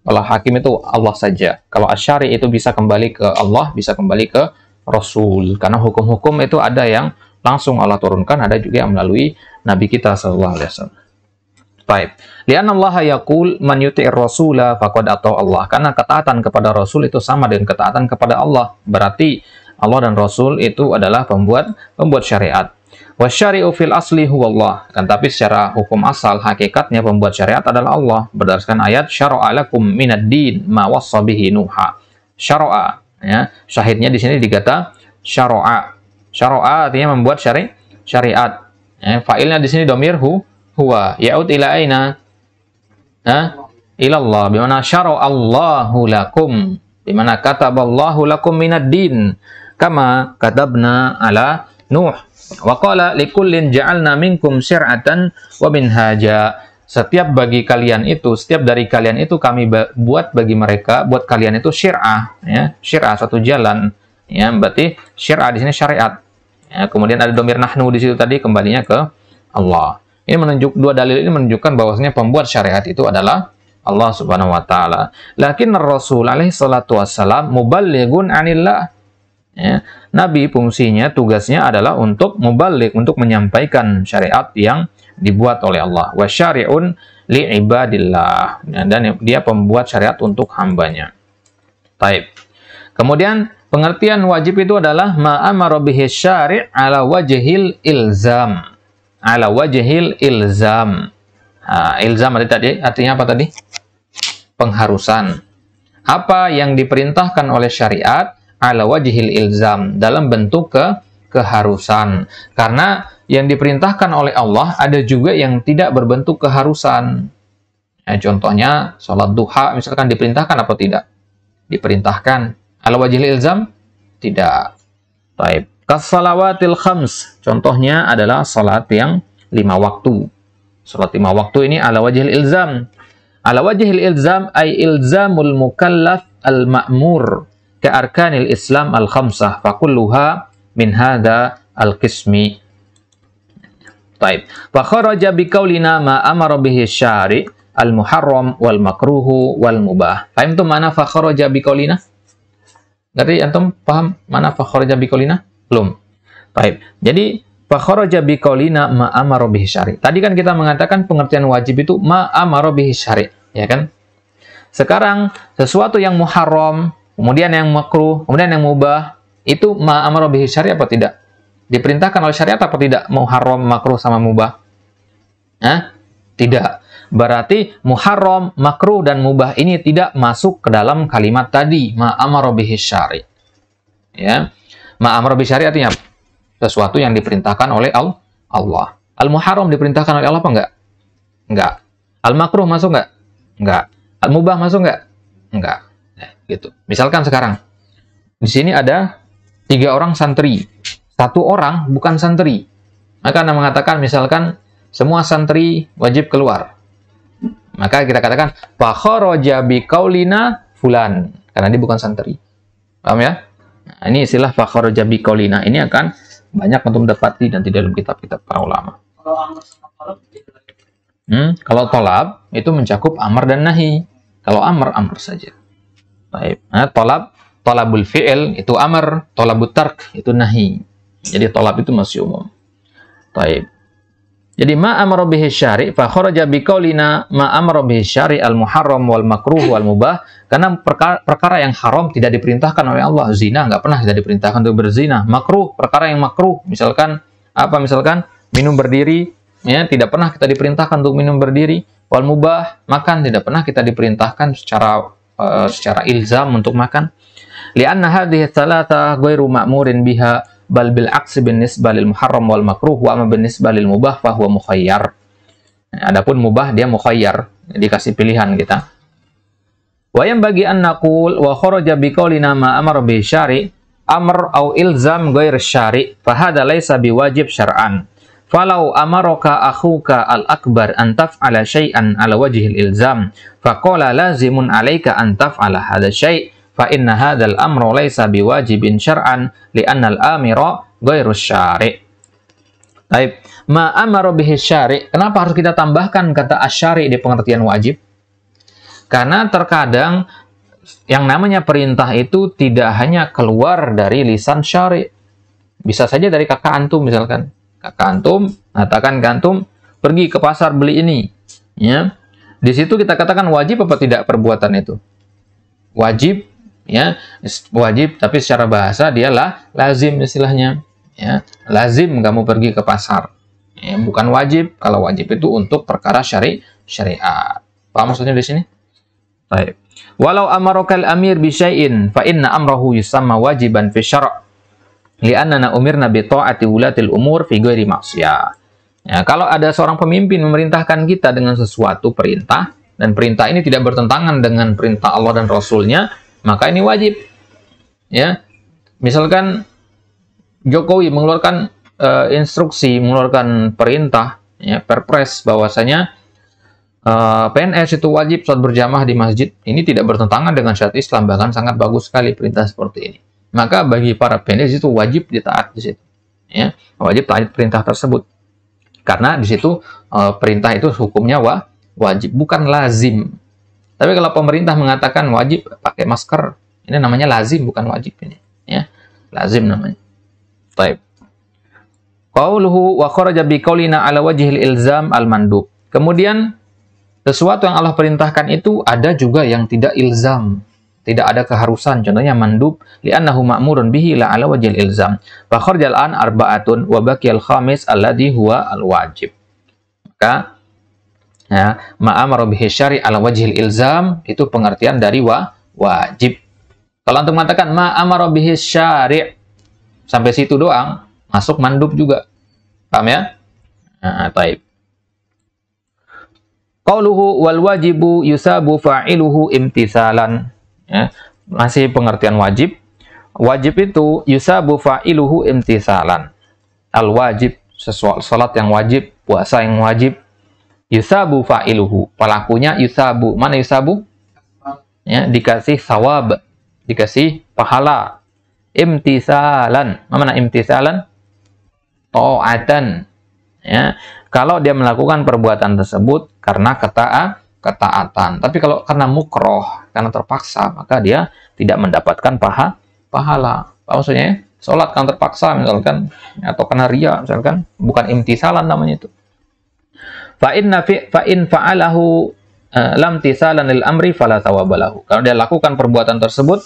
Kalau hakim itu Allah saja. Kalau syari' itu bisa kembali ke Allah, bisa kembali ke Rasul. Karena hukum-hukum itu ada yang langsung Allah turunkan, ada juga yang melalui Nabi kita sallallahu alaihi wasallam. Baik. Li'anna Allah yaqul man yuti'ir rasula faqad ata Allah. Karena ketaatan kepada Rasul itu sama dengan ketaatan kepada Allah. Berarti Allah dan Rasul itu adalah pembuat syariat. Wasyari'u fil asli huwallah. Dan tapi secara hukum asal, hakikatnya pembuat syariat adalah Allah. Berdasarkan ayat syara'a lakum minad din ma wassa bihi Nuha. Syara'a ya. Syahidnya di sini dikata syara'a. Syara'a artinya membuat syariat. Ya, fa'ilnya di sini dhamir huwa. Ya'ud ila aina? Ila Allah. Bimana syara'allahu lakum. Bimana kataballahu lakum minad din. Kama katabna ala Nuh. Wa qala likullin ja'alna minkum syir'atan wa minhaja. Setiap dari kalian itu kami buat bagi mereka, buat kalian itu syir'ah ya. Syir'ah satu jalan ya, berarti syir'ah di sini syariat. Ya, kemudian ada dhamir nahnu di situ tadi kembalinya ke Allah. Ini dua dalil ini menunjukkan bahwasanya pembuat syariat itu adalah Allah Subhanahu wa taala. Lakin Rasul alaihi salatu wassalam muballighun anillah. Ya, Nabi fungsinya, tugasnya adalah untuk muballigh, untuk menyampaikan syariat yang dibuat oleh Allah. Wa syari'un li ibadillah. Dan dia pembuat syariat untuk hambanya. Taib. Kemudian pengertian wajib itu adalah ma amara bihi syari' ala wajhil ilzam. Ala wajhil ilzam. Ilzam tadi artinya apa tadi? Pengharusan. Apa yang diperintahkan oleh syariat ala wajhil ilzam, dalam bentuk keharusan. Karena yang diperintahkan oleh Allah ada juga yang tidak berbentuk keharusan. Contohnya sholat duha misalkan diperintahkan apa tidak? Diperintahkan. Ala wajhil ilzam? Tidak. Baik. Kas-salawatil khams. Contohnya adalah salat yang 5 waktu. Salat 5 waktu ini ala wajhil ilzam. Ala wajhil ilzam ay ilzamul mukallaf al-ma'mur ka arkanil Islam al-khamsah fa kulluha min hadha al-qismi. Baik. Fa kharaja bi qaulina ma amara bihi syari' al-muharram wal makruhu wal mubah. Paham tuh mana fa kharaja bi qaulina? Ngerti antum paham mana fa kharaja bi qaulina? Belum. Baik. Jadi fa kharaja bi qaulina ma amara bihi syari'. Tadi kan kita mengatakan pengertian wajib itu ma amara bihi syari', ya kan? Sekarang sesuatu yang muharram, kemudian yang makruh, kemudian yang mubah, itu ma amara bihi syari' apa tidak? Diperintahkan oleh syariat apa tidak? Muharram, makruh sama mubah? Tidak. Berarti muharram, makruh dan mubah ini tidak masuk ke dalam kalimat tadi ma amara bihi syari'. Ya. Ma amara bihi syari' artinya sesuatu yang diperintahkan oleh Allah. Al-muharram diperintahkan oleh Allah apa enggak? Enggak. Al-makruh masuk enggak? Enggak. Al-mubah masuk enggak? Enggak. Nah, gitu. Misalkan sekarang di sini ada 3 orang santri. 1 orang bukan santri. Maka Anda mengatakan misalkan semua santri wajib keluar. Maka kita katakan fa kharaja bi qaulina fulan, karena dia bukan santri. Paham ya? Nah, ini istilah fa kharaja bi qaulina. Ini akan banyak untuk mendapati dan tidak dalam kitab-kitab para ulama. Kalau tolab itu mencakup amar dan nahi. Kalau amar saja. Baik. Nah, tolabul fi'il itu amar, tolabut tark itu nahi. Jadi tolab itu masih umum. Baik. Jadi ma amara bihi syari' fa kharaja bi qaulina ma amara bihi syari' al-muharram wal makruh wal mubah, karena perkara yang haram tidak diperintahkan oleh Allah. Zina enggak pernah tidak diperintahkan untuk berzina. Makruh, perkara yang makruh, misalkan apa? Misalkan minum berdiri, ya, tidak pernah kita diperintahkan untuk minum berdiri. Wal mubah, makan, tidak pernah kita diperintahkan secara ilzam untuk makan. Li'anna hadhihi thalatha ghairu ma'murin biha bal bil aksi bin nisbah lil muharram wal makruh wa amma bin nisbah lil mubah fa huwa mukhayyar. Adapun mubah dia mukhayyar, dikasih pilihan kita. Wa yang bagi an naqul wa kharaja bi qaulina ma amara bi syari' amr au ilzam ghair syari' fa hadha laysa biwajib syar'an. Falau amaraka akhuka al akbar an taf'ala syai'an ala wajhil ilzam fa qala lazimun 'alaika an taf'ala hadha syai' fa inna hadzal amra laisa biwajibin syar'an li'anna al-amira ghairu syari'. Baik, ma amara bihi syari'. Kenapa harus kita tambahkan kata asyari' di pengertian wajib? Karena terkadang yang namanya perintah itu tidak hanya keluar dari lisan syari'. Bisa saja dari kakak antum misalkan. Kakak antum mengatakan ke antum pergi ke pasar beli ini, ya. Di situ kita katakan wajib apa tidak perbuatan itu? Wajib. Ya, wajib, tapi secara bahasa dia lazim istilahnya, ya, lazim kamu pergi ke pasar, ya, bukan wajib. Kalau wajib itu untuk perkara syariat. Paham maksudnya di sini? Baik. Walau amarokal amir bi syai'in fa inna amrahu yusamma wajiban fi syara' li'annana umirna bi ta'ati wulatil umur fi ghairi ma'siyah. Ya, kalau ada seorang pemimpin memerintahkan kita dengan sesuatu perintah, dan perintah ini tidak bertentangan dengan perintah Allah dan Rasulnya, maka ini wajib. Ya, misalkan Jokowi mengeluarkan instruksi, mengeluarkan perintah, ya, perpres bahwasanya PNS itu wajib sholat berjamaah di masjid. Ini tidak bertentangan dengan syariat Islam, bahkan sangat bagus sekali perintah seperti ini. Maka bagi para PNS itu wajib ditaat di situ. Ya, wajib taat perintah tersebut. Karena di situ perintah itu hukumnya wajib, bukan lazim. Tapi kalau pemerintah mengatakan wajib pakai masker, ini namanya lazim, bukan wajib ini. Ya, lazim namanya. Baik. Qauluhu wa kharaja bi qaulina ala wajhil ilzam al-mandub. Kemudian sesuatu yang Allah perintahkan itu ada juga yang tidak ilzam, tidak ada keharusan. Contohnya mandub, li'annahu ma'murun bihi la ala wajhil ilzam. Fa kharajal an arba'atun wa baqiyal khamis alladhi huwa al-wajib. Maka ya, ma'amara bihi syari' ala wajhil ilzam itu pengertian dari wajib. Kalau antum mengatakan ma'amara bihi syari' sampai situ doang, masuk mandub juga. Paham ya? Nah, baik. Qauluhu wal wajibu yusabu fa'iluhu imtithalan. Ya, masih pengertian wajib. Wajib itu yusabu fa'iluhu imtithalan. Al wajib, sesuatu salat yang wajib, puasa yang wajib. Yusabu fa'iluhu, pelakunya yusabu. Mana yusabu? Ya, dikasih sawab, dikasih pahala. Imtithalan. Mana imtithalan? Ta'atan. Ya, kalau dia melakukan perbuatan tersebut karena ketaatan. Tapi kalau karena mukroh, karena terpaksa, maka dia tidak mendapatkan pahala. Apa maksudnya? Sholat karena terpaksa misalkan, atau karena riya misalkan, bukan imtisalan namanya itu. Fa in fa'alahu lam tisalan lil amri fala thawabalahu. Kalau dia lakukan perbuatan tersebut,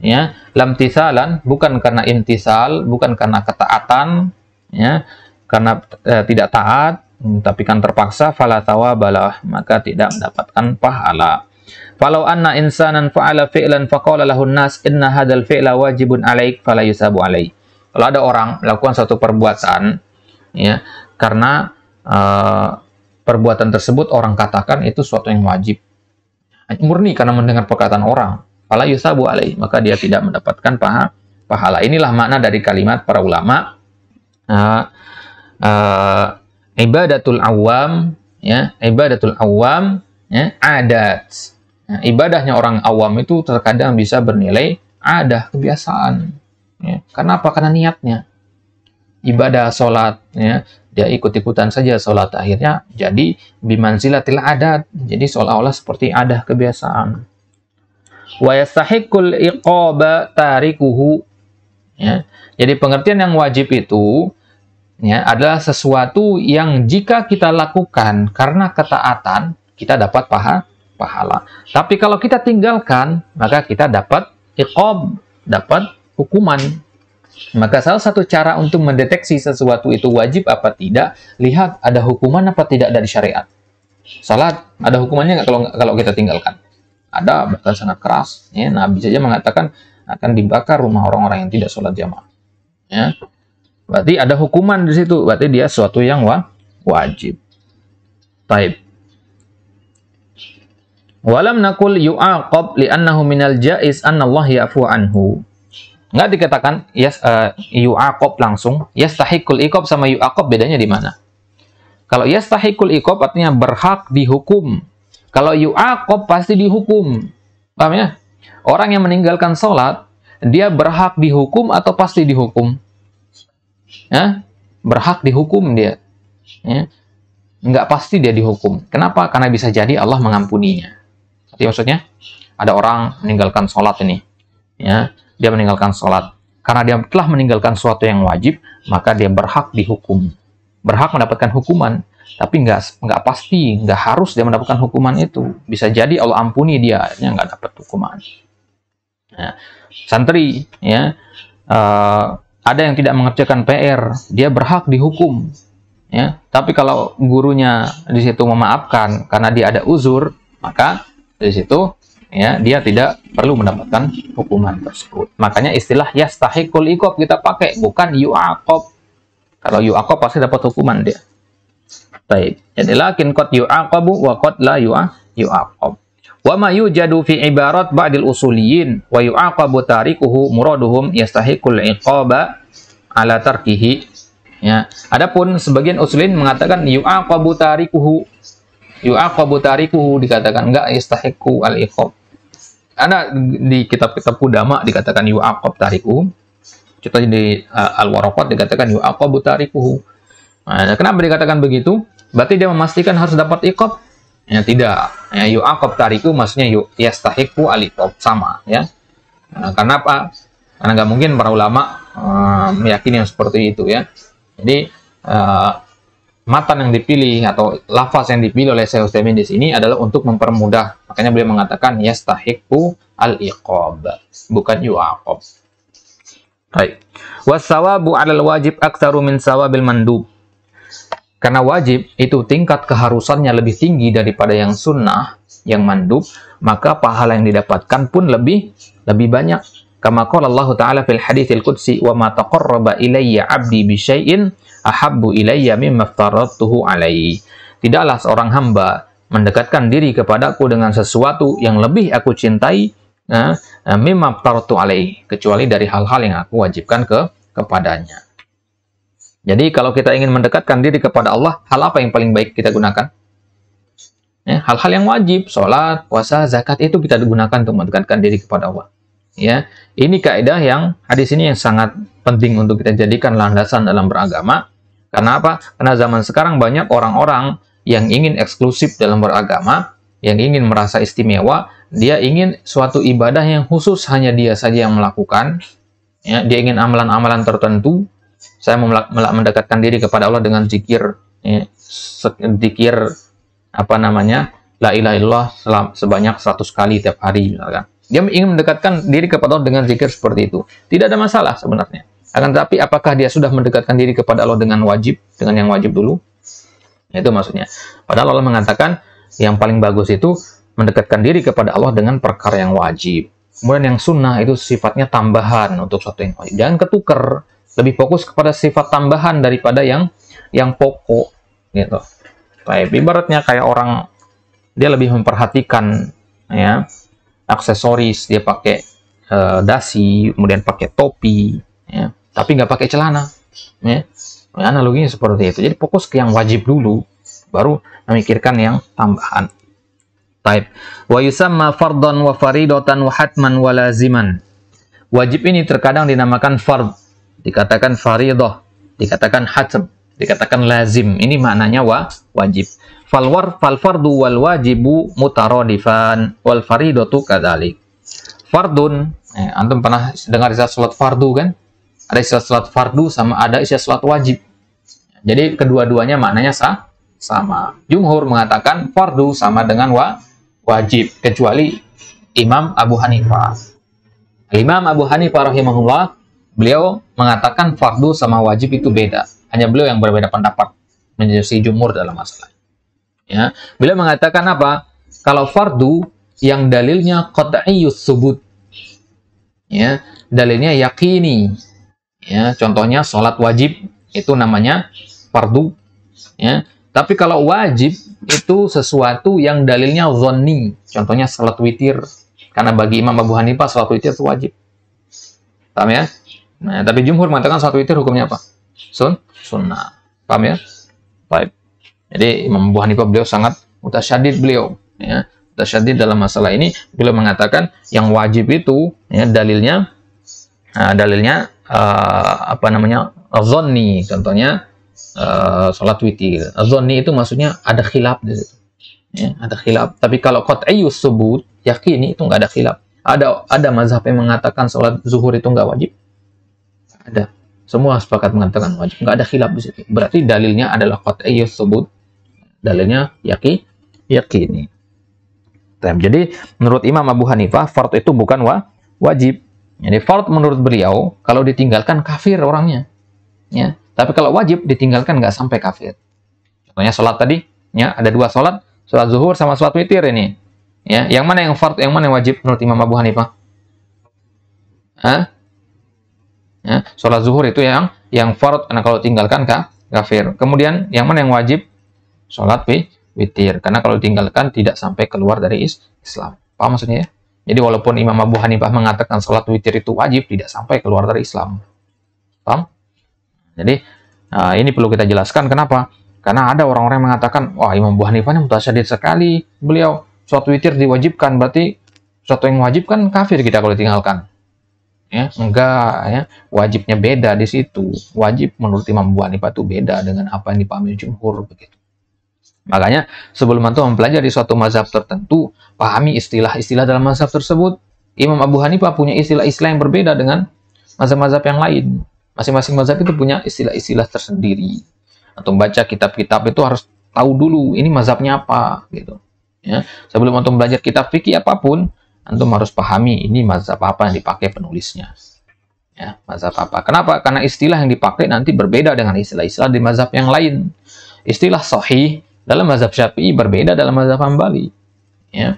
ya, lam tisalan, bukan karena imtisal, bukan karena ketaatan, ya, karena tidak taat, tapi kan terpaksa, fala thawabalah, maka tidak mendapatkan pahala. Falau anna insanan fa'ala fi'lan faqala lahu an-nas inna hadzal fi'la wajibun 'alaik fala yusabu 'alai. Kalau ada orang melakukan satu perbuatan, ya, karena perbuatan tersebut orang katakan itu suatu yang wajib, murni karena mendengar perkataan orang, fala yusabu 'alai, maka dia tidak mendapatkan pahala. Inilah makna dari kalimat para ulama. Ibadatul awam, ya, ibadatul awam, ya, adat. Nah, ibadahnya orang awam itu terkadang bisa bernilai adah, kebiasaan. Ya. Kenapa? Karena niatnya. Ibadah sholat, ya, dia ikut-ikutan saja sholat, akhirnya jadi bimanzilatil adat, jadi seolah-olah seperti adah, kebiasaan. Wa yastahiqqul iqaba tarikuhu. Ya. Jadi pengertian yang wajib itu, ya, adalah sesuatu yang jika kita lakukan karena ketaatan, kita dapat pahala. Tapi kalau kita tinggalkan, maka kita dapat iqab, dapat hukuman. Maka salah satu cara untuk mendeteksi sesuatu itu wajib apa tidak, lihat ada hukuman apa tidak dari syariat. Salat, ada hukumannya nggak kalau kita tinggalkan? Ada, bahkan sangat keras. Ya, Nabi saja mengatakan akan dibakar rumah orang-orang yang tidak sholat jamaah. Ya. Berarti ada hukuman di situ, berarti dia sesuatu yang wajib. Taib. Walam nakul yu'aqab li'annahu minal jaiz annallaha ya'fu anhu. Enggak dikatakan yu'aqab langsung. Yastahiqul iqab sama yu'aqab bedanya di mana? Kalau yastahiqul iqab artinya berhak dihukum. Kalau yu'aqab pasti dihukum. Paham ya? Orang yang meninggalkan sholat, dia berhak dihukum atau pasti dihukum? Ya, berhak dihukum dia. Ya. Nggak pasti dia dihukum. Kenapa? Karena bisa jadi Allah mengampuninya. Jadi maksudnya ada orang meninggalkan sholat ini, ya, dia meninggalkan sholat karena dia telah meninggalkan sesuatu yang wajib, maka dia berhak dihukum, berhak mendapatkan hukuman. Tapi nggak pasti, nggak harus dia mendapatkan hukuman itu. Bisa jadi Allah ampuni dia, akhirnya nggak dapat hukuman. Ya. Santri, ya. Ada yang tidak mengerjakan PR, dia berhak dihukum, ya. Tapi kalau gurunya di situ memaafkan karena dia ada uzur, maka di situ, ya, dia tidak perlu mendapatkan hukuman tersebut. Makanya istilah yastahiqul iqab kita pakai, bukan yu'aqab. Kalau yu'aqab pasti dapat hukuman dia. Baik. Jadi lakin qad yu'aqabu wa qad la yu'aqab. Wa ma yujadu fi ibarat ba'dil usuliyin wa yu'aqabu tarikuhu muraduhum yastahiqul iqaba ala tarkihi. Ya. Adapun sebagian usulin mengatakan yu'aqabu tarikuhu. Yu'aqabu tarikuhu dikatakan enggak yastahiqu al-iqab. Ada di kitab-kitab ulama dikatakan yu'aqab tarikuhu. Contohnya di Al-Waraqat dikatakan yu'aqabu tarikuhu. Nah, kenapa dikatakan begitu? Berarti dia memastikan harus dapat iqab? Ya, tidak. Ya, yu'aqab tariku maksudnya yastahiqu al-iqab, sama ya. Nah, karena apa? Karena nggak mungkin para ulama meyakini yang seperti itu ya. Jadi matan yang dipilih atau lafaz yang dipilih oleh Syekh Utsaimin di sini adalah untuk mempermudah. Makanya beliau mengatakan yastahiqu al-iqab, bukan yu'aqab. Baik. Wassawabu 'alal wajib aktsaru min sawabil mandub. Karena wajib itu tingkat keharusannya lebih tinggi daripada yang sunnah, yang mandub, maka pahala yang didapatkan pun lebih banyak. Kama qala Allah Ta'ala fil haditsil qudsi, "Wa ma taqarraba ilayya 'abdi bi syai'in ahabbu ilayya mimma aftaratuhu 'alaihi." Tidaklah seorang hamba mendekatkan diri kepadaku dengan sesuatu yang lebih aku cintai mimma aftaratu 'alaihi, kecuali dari hal-hal yang aku wajibkan kepadanya. Jadi kalau kita ingin mendekatkan diri kepada Allah, hal apa yang paling baik kita gunakan? Ya, hal-hal yang wajib, sholat, puasa, zakat, itu kita gunakan untuk mendekatkan diri kepada Allah. Ya, ini kaidah yang hadis ini yang sangat penting untuk kita jadikan landasan dalam beragama. Karena apa? Karena zaman sekarang banyak orang-orang yang ingin eksklusif dalam beragama, yang ingin merasa istimewa, dia ingin suatu ibadah yang khusus hanya dia saja yang melakukan. Ya, dia ingin amalan-amalan tertentu. Saya mendekatkan diri kepada Allah dengan zikir, zikir apa namanya, la ilaha illallah sebanyak 100 kali tiap hari misalkan. Dia ingin mendekatkan diri kepada Allah dengan zikir seperti itu. Tidak ada masalah sebenarnya. Akan tetapi apakah dia sudah mendekatkan diri kepada Allah dengan wajib, dengan yang wajib dulu? Itu maksudnya. Padahal Allah mengatakan yang paling bagus itu mendekatkan diri kepada Allah dengan perkara yang wajib. Kemudian yang sunnah itu sifatnya tambahan untuk sesuatu yang wajib. Jangan ketuker. Lebih fokus kepada sifat tambahan daripada yang pokok gitu. Baik, ibaratnya kayak orang dia lebih memperhatikan ya aksesoris, dia pakai dasi, kemudian pakai topi ya, tapi nggak pakai celana ya. Analoginya seperti itu. Jadi fokus ke yang wajib dulu, baru memikirkan yang tambahan. Baik. Wa yusamma fardhan wa faridatan wa hatman wa laziman. Wajib ini terkadang dinamakan fard, dikatakan faridah, dikatakan hatm, dikatakan lazim. Ini maknanya wajib. Fal fardu wal wajibu mutaradifan wal faridatu kadzalik. Fardun, antum pernah dengar istilah salat fardu kan? Ada istilah salat fardu sama ada istilah salat wajib. Jadi kedua-duanya maknanya sama. Jumhur mengatakan fardu sama dengan wajib, kecuali Imam Abu Hanifah. Imam Abu Hanifah rahimahullah, beliau mengatakan fardu sama wajib itu beda. Hanya beliau yang berbeda pendapat menjadi jumhur dalam masalah. Ya, beliau mengatakan apa? Kalau fardu yang dalilnya qat'iyyus subut, ya, dalilnya yakini. Ya, contohnya sholat wajib itu namanya fardu. Ya, tapi kalau wajib itu sesuatu yang dalilnya dhanni. Contohnya sholat witir. Karena bagi Imam Abu Hanifah sholat witir itu wajib. Paham ya? Nah, tapi jumhur mengatakan sholat witir hukumnya apa? Sunnah. Paham ya? Baik. Jadi Imam Abu Hanifah beliau sangat mutasyadid beliau. Ya. Mutasyadid dalam masalah ini. Beliau mengatakan yang wajib itu ya, dalilnya apa namanya? Dhanni. Contohnya sholat witir. Dhanni itu maksudnya ada khilaf di situ. Ya, ada khilaf. Tapi kalau qat'iyyus subut, yakini itu nggak ada khilaf. Ada mazhab yang mengatakan sholat zuhur itu nggak wajib. Ada. Semua sepakat mengatakan wajib. Nggak ada khilaf di situ. Berarti dalilnya adalah qat'iyyus subut. Dalilnya yakini. Jadi menurut Imam Abu Hanifah, fard itu bukan wajib. Jadi fard menurut beliau kalau ditinggalkan kafir orangnya. Ya. Tapi kalau wajib ditinggalkan nggak sampai kafir. Contohnya sholat tadi, ya ada dua sholat zuhur sama sholat witir ini. Ya, yang mana yang fard, yang mana yang wajib menurut Imam Abu Hanifah? Ya, sholat zuhur itu yang fard, karena kalau tinggalkan kafir. Kemudian yang mana yang wajib? Sholat witir, karena kalau ditinggalkan tidak sampai keluar dari Islam. Paham maksudnya ya? Jadi walaupun Imam Abu Hanifah mengatakan sholat witir itu wajib, tidak sampai keluar dari Islam. Paham? Jadi ini perlu kita jelaskan. Kenapa? Karena ada orang-orang yang mengatakan, wah Imam Abu Hanifah ini mutasyadid sekali. Beliau sholat witir diwajibkan, berarti sesuatu yang wajib kan kafir kita kalau ditinggalkan. Ya, enggak ya, wajibnya beda di situ. Wajib menurut Imam Abu Hanifah itu beda dengan apa yang dipahami jumhur begitu. Makanya sebelum antum mempelajari suatu mazhab tertentu, pahami istilah-istilah dalam mazhab tersebut. Imam Abu Hanifah punya istilah-istilah yang berbeda dengan mazhab-mazhab yang lain. Masing-masing mazhab itu punya istilah-istilah tersendiri. Antum baca kitab-kitab itu harus tahu dulu ini mazhabnya apa gitu. Ya, sebelum antum belajar kitab fikih apapun, antum harus pahami ini mazhab apa yang dipakai penulisnya. Ya, mazhab apa? Kenapa? Karena istilah yang dipakai nanti berbeda dengan istilah-istilah di mazhab yang lain. Istilah sahih dalam mazhab Syafi'i berbeda dalam mazhab Hambali. Ya.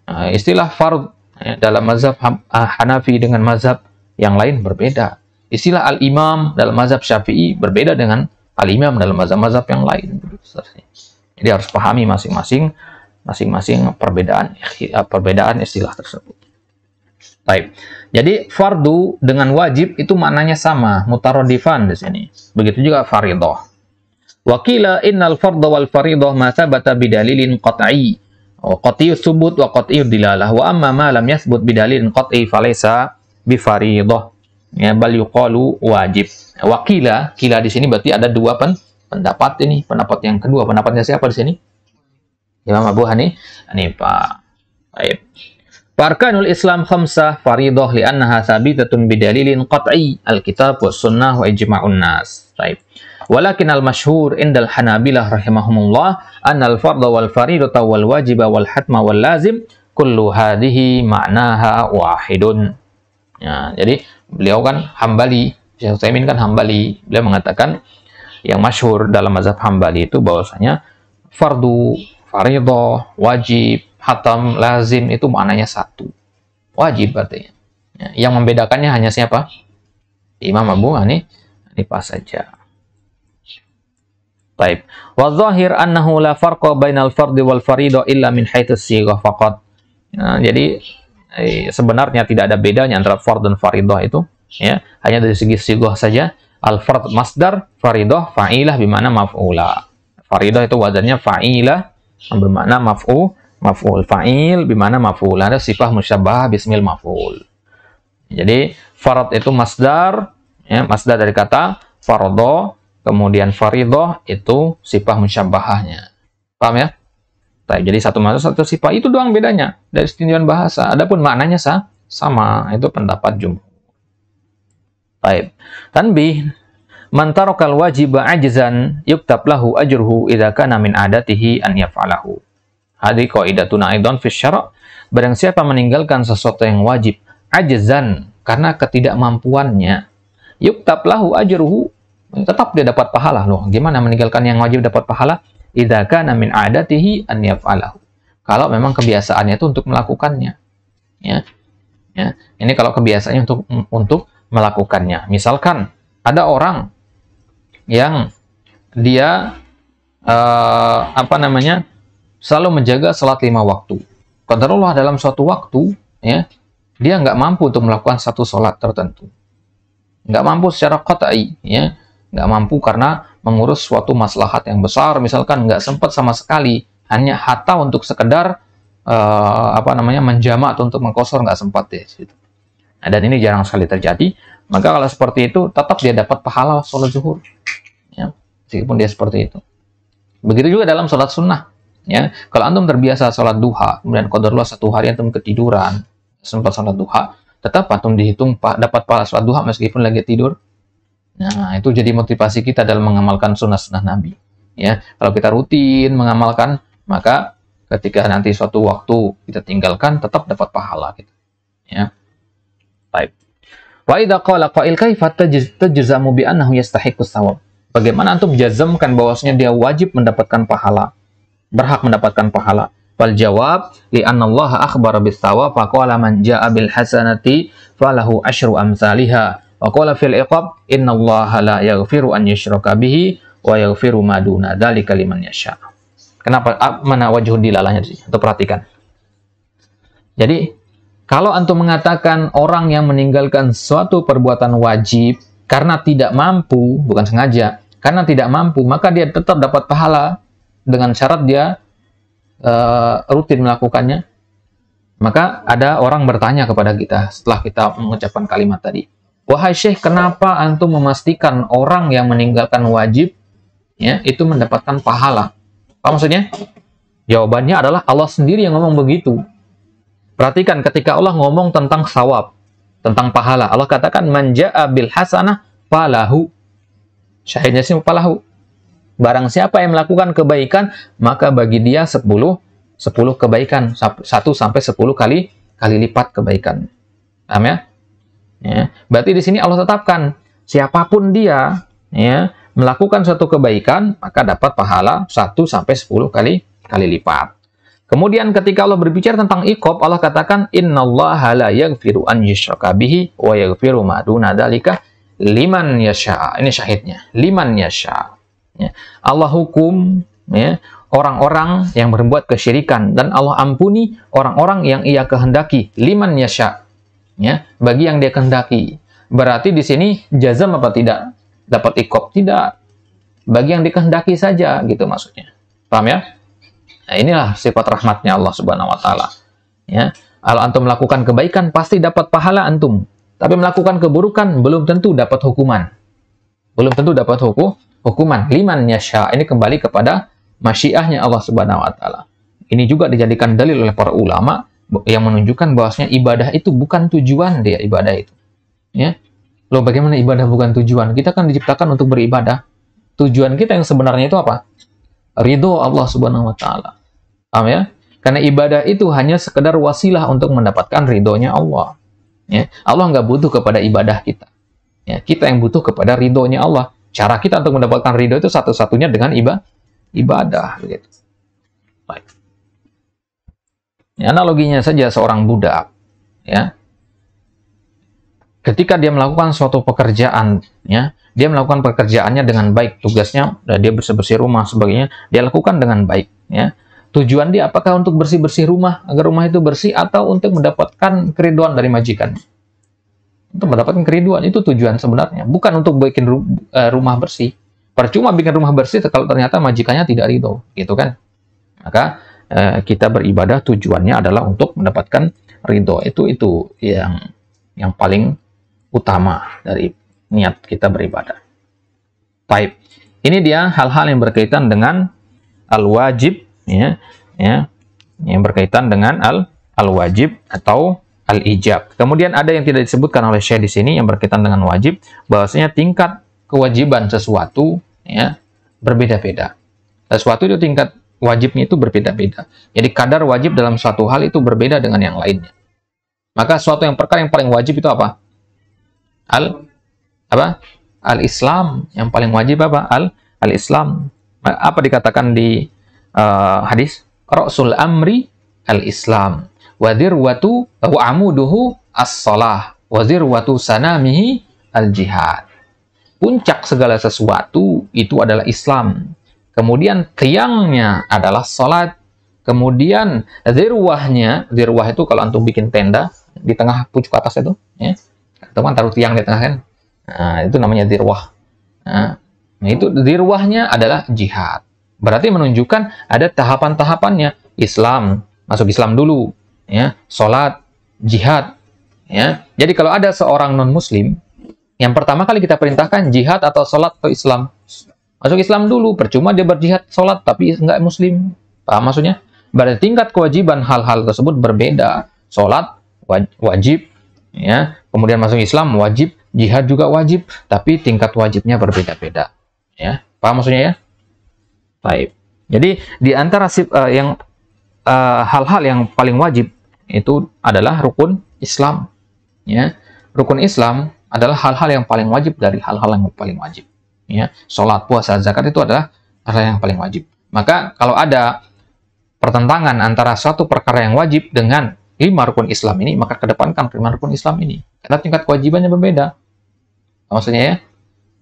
Nah, istilah fard ya, dalam mazhab Hanafi dengan mazhab yang lain berbeda. Istilah al-imam dalam mazhab Syafi'i berbeda dengan al-imam dalam mazhab-mazhab yang lain. Jadi harus pahami masing-masing perbedaan istilah tersebut. Baik. Jadi fardu dengan wajib itu maknanya sama, mutaradifan di sini. Begitu juga fardhah. Wakila innal fardha wal faridah ma thabata bidalilin qat'i. Qat'i tsubut wa qat'i dilalah. Wa amma ma lam yathbut bidalilin qat'i falaysa bifaridah. Ya, bal yuqalu wajib. Wakila, kila di sini berarti ada dua pendapat ini. Pendapat yang kedua, pendapatnya siapa di sini? Imam Abu Hanifah. Baik. Arkanul Islam khamsah faridah li'annaha thabitatun bidalilin qat'i al-kitab was sunnah wa ijma'un nas. Baik. Walakin al-masyhur indal Hanabilah rahimahumullah anna al-fardha wal faridata wal wajiba wal hatma wal lazim kullu hadhihi ma'naha wahidun. Ya, jadi beliau kan Hambali, Syekh Utsaimin kan Hambali. Beliau mengatakan yang masyhur dalam mazhab Hambali itu bahwasanya fardu, fardhah, wajib, hatam, lazim itu maknanya satu. Wajib artinya. Ya, yang membedakannya hanya siapa? Imam Abu Hanifah saja. Baik. Wa dhahir annahu la farqa bainal fardhi wal faridah illa min haitsu sighah faqat. Nah, jadi sebenarnya tidak ada bedanya antara fard dan faridah itu, ya, hanya dari segi sighah saja. Al fard masdar, faridah fa'ilah bermakna maf'ula. Faridah itu wazannya fa'ilah bermakna maf'ul, fa'il bermakna maf'ul. Ada sifat musyabbah bismil maf'ul. Jadi fard itu masdar, ya, masdar dari kata fardha. Kemudian faridah itu sifat musyabbahahnya. Paham ya? Baik, jadi satu maksud satu sifat itu doang bedanya dari tinjauan bahasa. Adapun maknanya sama, itu pendapat jumhur. Baik. Tanbih, man tarakal wajiba ajzan yuktab lahu ajruhu idza kana min adatihi an yaf'alahu. Hadhi qaidatuna aidan fi syara'. Barang siapa meninggalkan sesuatu yang wajib ajzan karena ketidakmampuannya, yuktab lahu ajruhu, tetap dia dapat pahala. Loh, gimana meninggalkan yang wajib dapat pahala? Idza kana min adatihi an yaf'alahu. Kalau memang kebiasaannya itu untuk melakukannya. Ya. Ya. Ini kalau kebiasaannya untuk melakukannya. Misalkan ada orang yang dia selalu menjaga salat 5 waktu. Qadarullah dalam suatu waktu, ya, dia nggak mampu untuk melakukan satu salat tertentu. Nggak mampu secara qat'i, ya. Nggak mampu karena mengurus suatu maslahat yang besar, misalkan nggak sempat sama sekali, hanya hatta untuk sekedar menjamak atau untuk mengqashar nggak sempat deh. Gitu. Nah, dan ini jarang sekali terjadi. Maka kalau seperti itu, tetap dia dapat pahala sholat zuhur, ya, meskipun dia seperti itu. Begitu juga dalam sholat sunnah. Ya, kalau antum terbiasa sholat duha, kemudian qadarullah satu hari antum ketiduran, sempat sholat duha, tetap antum dihitung dapat pahala sholat duha meskipun lagi tidur. Nah, itu jadi motivasi kita dalam mengamalkan sunnah-sunnah Nabi. Ya, kalau kita rutin mengamalkan, maka ketika nanti suatu waktu kita tinggalkan, tetap dapat pahala. Gitu. Ya, baik. Wa idza qala qail kaifa tajzamu bi annahu yastahiqqus shawab. Bagaimana antum jazamkan bahwasanya dia wajib mendapatkan pahala, berhak mendapatkan pahala? Wal jawab li anna Allah akhbara bis shawab fa qala man jaa bil hasanati falahu asyru amsalha. Wa qala fil iqab innallaha la yaghfiru an yushraka bihi wa yaghfiru ma duna dzalika liman yasha. Kenapa mana wajhu dilalahnya di sini? Untuk perhatikan. Jadi, kalau antum mengatakan orang yang meninggalkan suatu perbuatan wajib karena tidak mampu, bukan sengaja, karena tidak mampu, maka dia tetap dapat pahala dengan syarat dia rutin melakukannya. Maka ada orang bertanya kepada kita setelah kita mengucapkan kalimat tadi. Wahai Syekh, kenapa antum memastikan orang yang meninggalkan wajib, ya, itu mendapatkan pahala? Apa maksudnya? Jawabannya adalah Allah sendiri yang ngomong begitu. Perhatikan ketika Allah ngomong tentang sawab, tentang pahala, Allah katakan man ja'a bil hasanah falahu. Syahidnya sih falahu. Barang siapa yang melakukan kebaikan, maka bagi dia 10 kebaikan, 1 sampai 10 kali lipat kebaikan. Paham ya? Ya. Berarti di sini Allah tetapkan siapapun dia ya melakukan suatu kebaikan, maka dapat pahala 1 sampai 10 kali lipat. Kemudian ketika Allah berbicara tentang iqab, Allah katakan innallaha la yaghfiru an yushraka bihi wa yaghfiru ma duna dzalika liman yasha. Ini syahidnya, liman yasha. Ya. Allah hukum ya orang-orang yang berbuat kesyirikan dan Allah ampuni orang-orang yang Ia kehendaki, liman yasha. Ya, bagi yang Dia kehendaki. Berarti di sini jazam apa tidak? Dapat iqab? Tidak. Bagi yang dikehendaki saja gitu maksudnya. Paham ya? Nah, inilah sifat rahmatnya Allah Subhanahu wa taala. Ya, kalau antum melakukan kebaikan pasti dapat pahala antum, tapi melakukan keburukan belum tentu dapat hukuman. Belum tentu dapat hukuman. Liman yasha. Ini kembali kepada masyiahnya Allah Subhanahu wa taala. Ini juga dijadikan dalil oleh para ulama yang menunjukkan bahwasanya ibadah itu bukan tujuan dia ibadah itu. Ya. Loh, bagaimana ibadah bukan tujuan? Kita kan diciptakan untuk beribadah. Tujuan kita yang sebenarnya itu apa? Ridho Allah Subhanahu wa taala. Paham ya? Karena ibadah itu hanya sekedar wasilah untuk mendapatkan ridhonya Allah. Ya. Allah nggak butuh kepada ibadah kita. Ya, kita yang butuh kepada ridhonya Allah. Cara kita untuk mendapatkan ridho itu satu-satunya dengan ibadah. Gitu. Baik. Ya, analoginya saja seorang budak. Ya. Ketika dia melakukan suatu pekerjaan, ya, dia melakukan pekerjaannya dengan baik, tugasnya, dia bersih-bersih rumah, sebagainya, dia lakukan dengan baik. Ya. Tujuan dia apakah untuk bersih-bersih rumah, agar rumah itu bersih, atau untuk mendapatkan keriduan dari majikan? Untuk mendapatkan keriduan, itu tujuan sebenarnya. Bukan untuk bikin rumah bersih. Percuma bikin rumah bersih kalau ternyata majikannya tidak ridho. Gitu kan? Maka kita beribadah tujuannya adalah untuk mendapatkan ridho. Itu yang paling utama dari niat kita beribadah. Baik. Ini dia hal-hal yang berkaitan dengan al-wajib, ya, yang berkaitan dengan al-wajib atau al-ijab. Kemudian ada yang tidak disebutkan oleh Syekh di sini yang berkaitan dengan wajib, bahwasanya tingkat kewajiban sesuatu ya berbeda-beda. Sesuatu itu tingkat wajibnya itu berbeda-beda. Jadi kadar wajib dalam suatu hal itu berbeda dengan yang lainnya. Maka suatu perkara yang paling wajib itu apa? Al-Islam. Yang paling wajib apa? Al-Islam. Apa dikatakan di hadis? Ra'sul amri al-Islam. Wadirwatu wa amuduhu as-salah. Wadirwatu sanamihi al-jihad. Puncak segala sesuatu itu adalah Islam. Kemudian tiangnya adalah salat. Kemudian dirwahnya, dirwah itu kalau antum bikin tenda di tengah pucuk atas itu, ya. Atau kan taruh tiang di tengah kan. Nah, itu namanya dirwah. Nah, itu dirwahnya adalah jihad. Berarti menunjukkan ada tahapan-tahapannya. Islam, masuk Islam dulu, ya. Salat, jihad, ya. Jadi kalau ada seorang non-muslim, yang pertama kali kita perintahkan jihad atau salat atau Islam. Masuk Islam dulu, percuma dia berjihad salat tapi enggak muslim. Paham maksudnya? Berarti tingkat kewajiban hal-hal tersebut berbeda. Salat wajib, ya. Kemudian masuk Islam wajib, jihad juga wajib, tapi tingkat wajibnya berbeda-beda. Ya, paham maksudnya ya? Baik. Jadi di antara hal-hal yang paling wajib itu adalah rukun Islam. Ya, rukun Islam adalah hal-hal yang paling wajib dari hal-hal yang paling wajib. Ya, sholat, puasa, zakat itu adalah hal yang paling wajib. Maka kalau ada pertentangan antara suatu perkara yang wajib dengan 5 rukun Islam ini, maka kedepankan 5 rukun Islam ini. Karena tingkat kewajibannya berbeda. Maksudnya ya,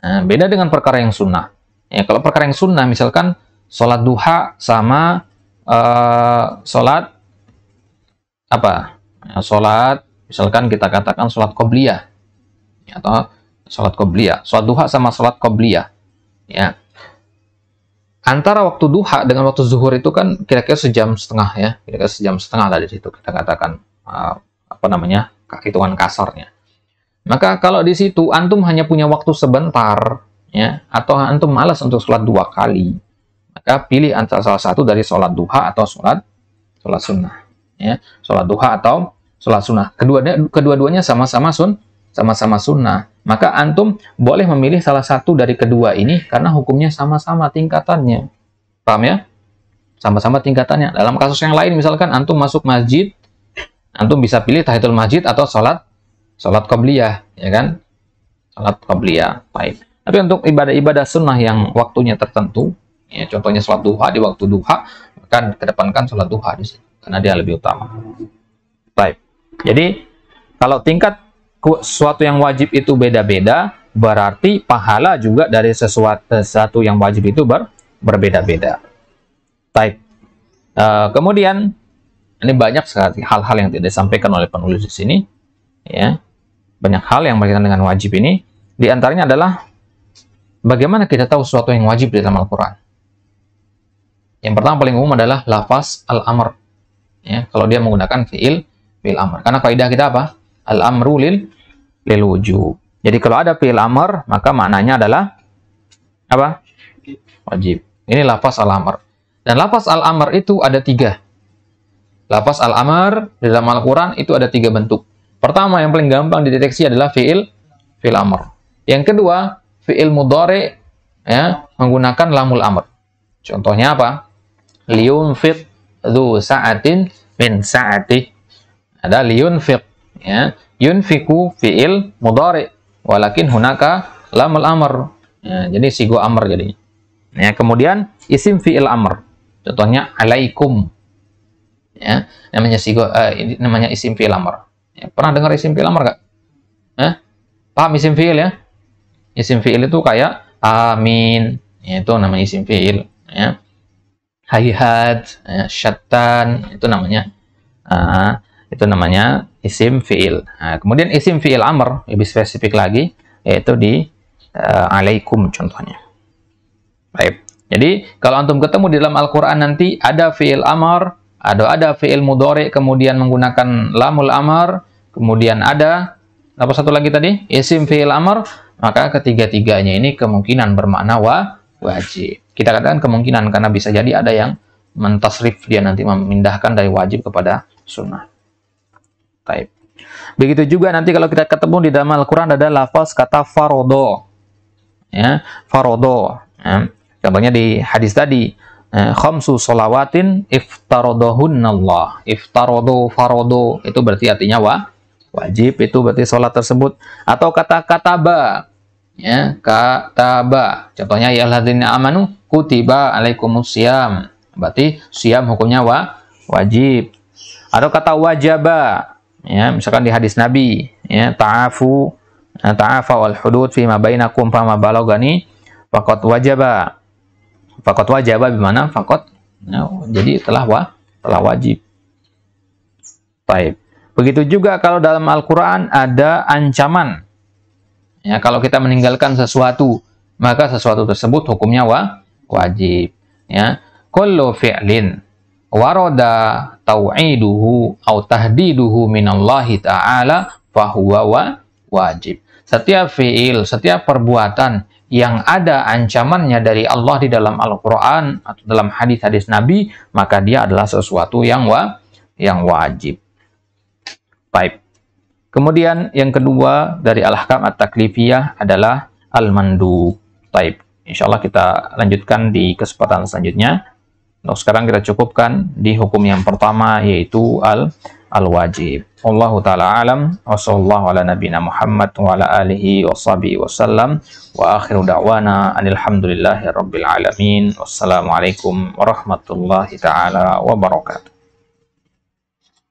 nah, beda dengan perkara yang sunnah. Ya, kalau perkara yang sunnah, misalkan sholat duha sama sholat apa? Ya, sholat, misalkan kita katakan sholat qobliyah, atau sholat qobliyah, sholat duha sama sholat qobliyah. Ya, antara waktu duha dengan waktu zuhur itu kan kira-kira sejam setengah ya, kira-kira sejam setengah dari situ kita katakan hitungan kasarnya. Maka kalau di situ antum hanya punya waktu sebentar, ya, atau antum malas untuk sholat 2 kali, maka maka pilih antara salah satu dari sholat duha atau sholat sunnah. Ya, sholat duha atau sholat sunnah. Kedua-duanya sama-sama sunnah. Maka antum boleh memilih salah satu dari kedua ini karena hukumnya sama-sama tingkatannya. Paham ya? Sama-sama tingkatannya. Dalam kasus yang lain, misalkan antum masuk masjid, antum bisa pilih tahiyatul masjid atau sholat qabliyah, ya kan? Sholat qabliyah. Baik. Tapi untuk ibadah-ibadah sunnah yang waktunya tertentu, ya, contohnya sholat duha di waktu duha, maka kedepankan sholat duha di sini karena dia lebih utama. Baik. Jadi kalau tingkat sesuatu yang wajib itu beda-beda, berarti pahala juga dari sesuatu yang wajib itu berbeda-beda. Baik. Kemudian ini banyak sekali hal-hal yang tidak disampaikan oleh penulis di sini, ya. Banyak hal yang berkaitan dengan wajib ini. Di antaranya adalah bagaimana kita tahu sesuatu yang wajib di dalam Al-Quran. Yang pertama paling umum adalah lafaz al-amr. Ya, kalau dia menggunakan fi'il amr. Karena kaidah kita apa? Al-amru lil wujub. Jadi kalau ada fi'il amr, maka maknanya adalah apa? Wajib. Ini lafaz al-amr. Dan lafaz al-amr itu ada 3. Lafaz al-amr di dalam Al-Quran itu ada 3 bentuk. Pertama, yang paling gampang dideteksi adalah fi'il amr. Yang kedua, fi'il mudhari, ya, menggunakan lamul amr. Contohnya apa? Liyunfiq dzu sa'atin min sa'atih. Ada liyunfiq, ya. Yunfiqu fi'il mudhari, walakin hunaka lamul amr. Ya, jadi sigo amr jadinya. Ya, kemudian isim fi'il amr. Contohnya alaikum. Ya, namanya isim fi'il amr. Ya, pernah dengar isim fi'il amr enggak? Paham isim fi'il ya? Isim fi'il itu kayak amin, ya, itu namanya isim fi'il, ya. Hayhat, ya, syattan, itu namanya isim fi'il. Nah, kemudian isim fi'il amr lebih spesifik lagi, yaitu di alaikum contohnya. Baik. Jadi kalau antum ketemu di dalam Al-Quran nanti ada fi'il amr, ada fi'il mudhari kemudian menggunakan lamul amr, kemudian ada apa satu lagi tadi? Isim fi'il amr, maka ketiga-tiganya ini kemungkinan bermakna wajib. Kita katakan kemungkinan karena bisa jadi ada yang mentasrif, dia nanti memindahkan dari wajib kepada sunnah. Baik. Begitu juga nanti kalau kita ketemu di dalam Al-Quran ada lafaz kata farodo. Ya, farodo. Ya. Contohnya di hadis tadi, khamsu sholawatin iftarodohunnallah. Iftarodo, farodo, itu berarti artinya wajib, itu berarti sholat tersebut. Atau kata kataba, ya, kataba. Contohnya ya alladzina amanu kutiba alaikumusiyam. Berarti siyam hukumnya wajib. Atau kata wajaba, ya, misalkan di hadis Nabi, ya, ta'afa wal hudud fi ma bainakum fama balagani faqad wajaba. Faqad wajaba bimana faqad, ya, jadi telah wajib. Baik. Begitu juga kalau dalam Al-Quran ada ancaman. Ya, kalau kita meninggalkan sesuatu, maka sesuatu tersebut hukumnya wajib. Ya, kullu fi'lin warada tau'iduhu au tahdiduhu minallahi ta'ala fahuwa wajib. Setiap fi'il, setiap perbuatan yang ada ancamannya dari Allah di dalam Al-Quran atau dalam hadis-hadis Nabi, maka dia adalah sesuatu yang wajib. Baik. Kemudian yang kedua dari al-ahkam at-taklifiyah adalah al-mandub. Baik. Insyaallah kita lanjutkan di kesempatan selanjutnya. Untuk sekarang kita cukupkan di hukum yang pertama, yaitu al-wajib. Wallahu ta'ala alam wa sallallahu ala nabiyina Muhammad wa ala alihi wa sahbihi wasallam wa akhiru da'wana alhamdulillahi rabbil alamin. Wassalamualaikum warahmatullahi ta'ala wabarakatuh.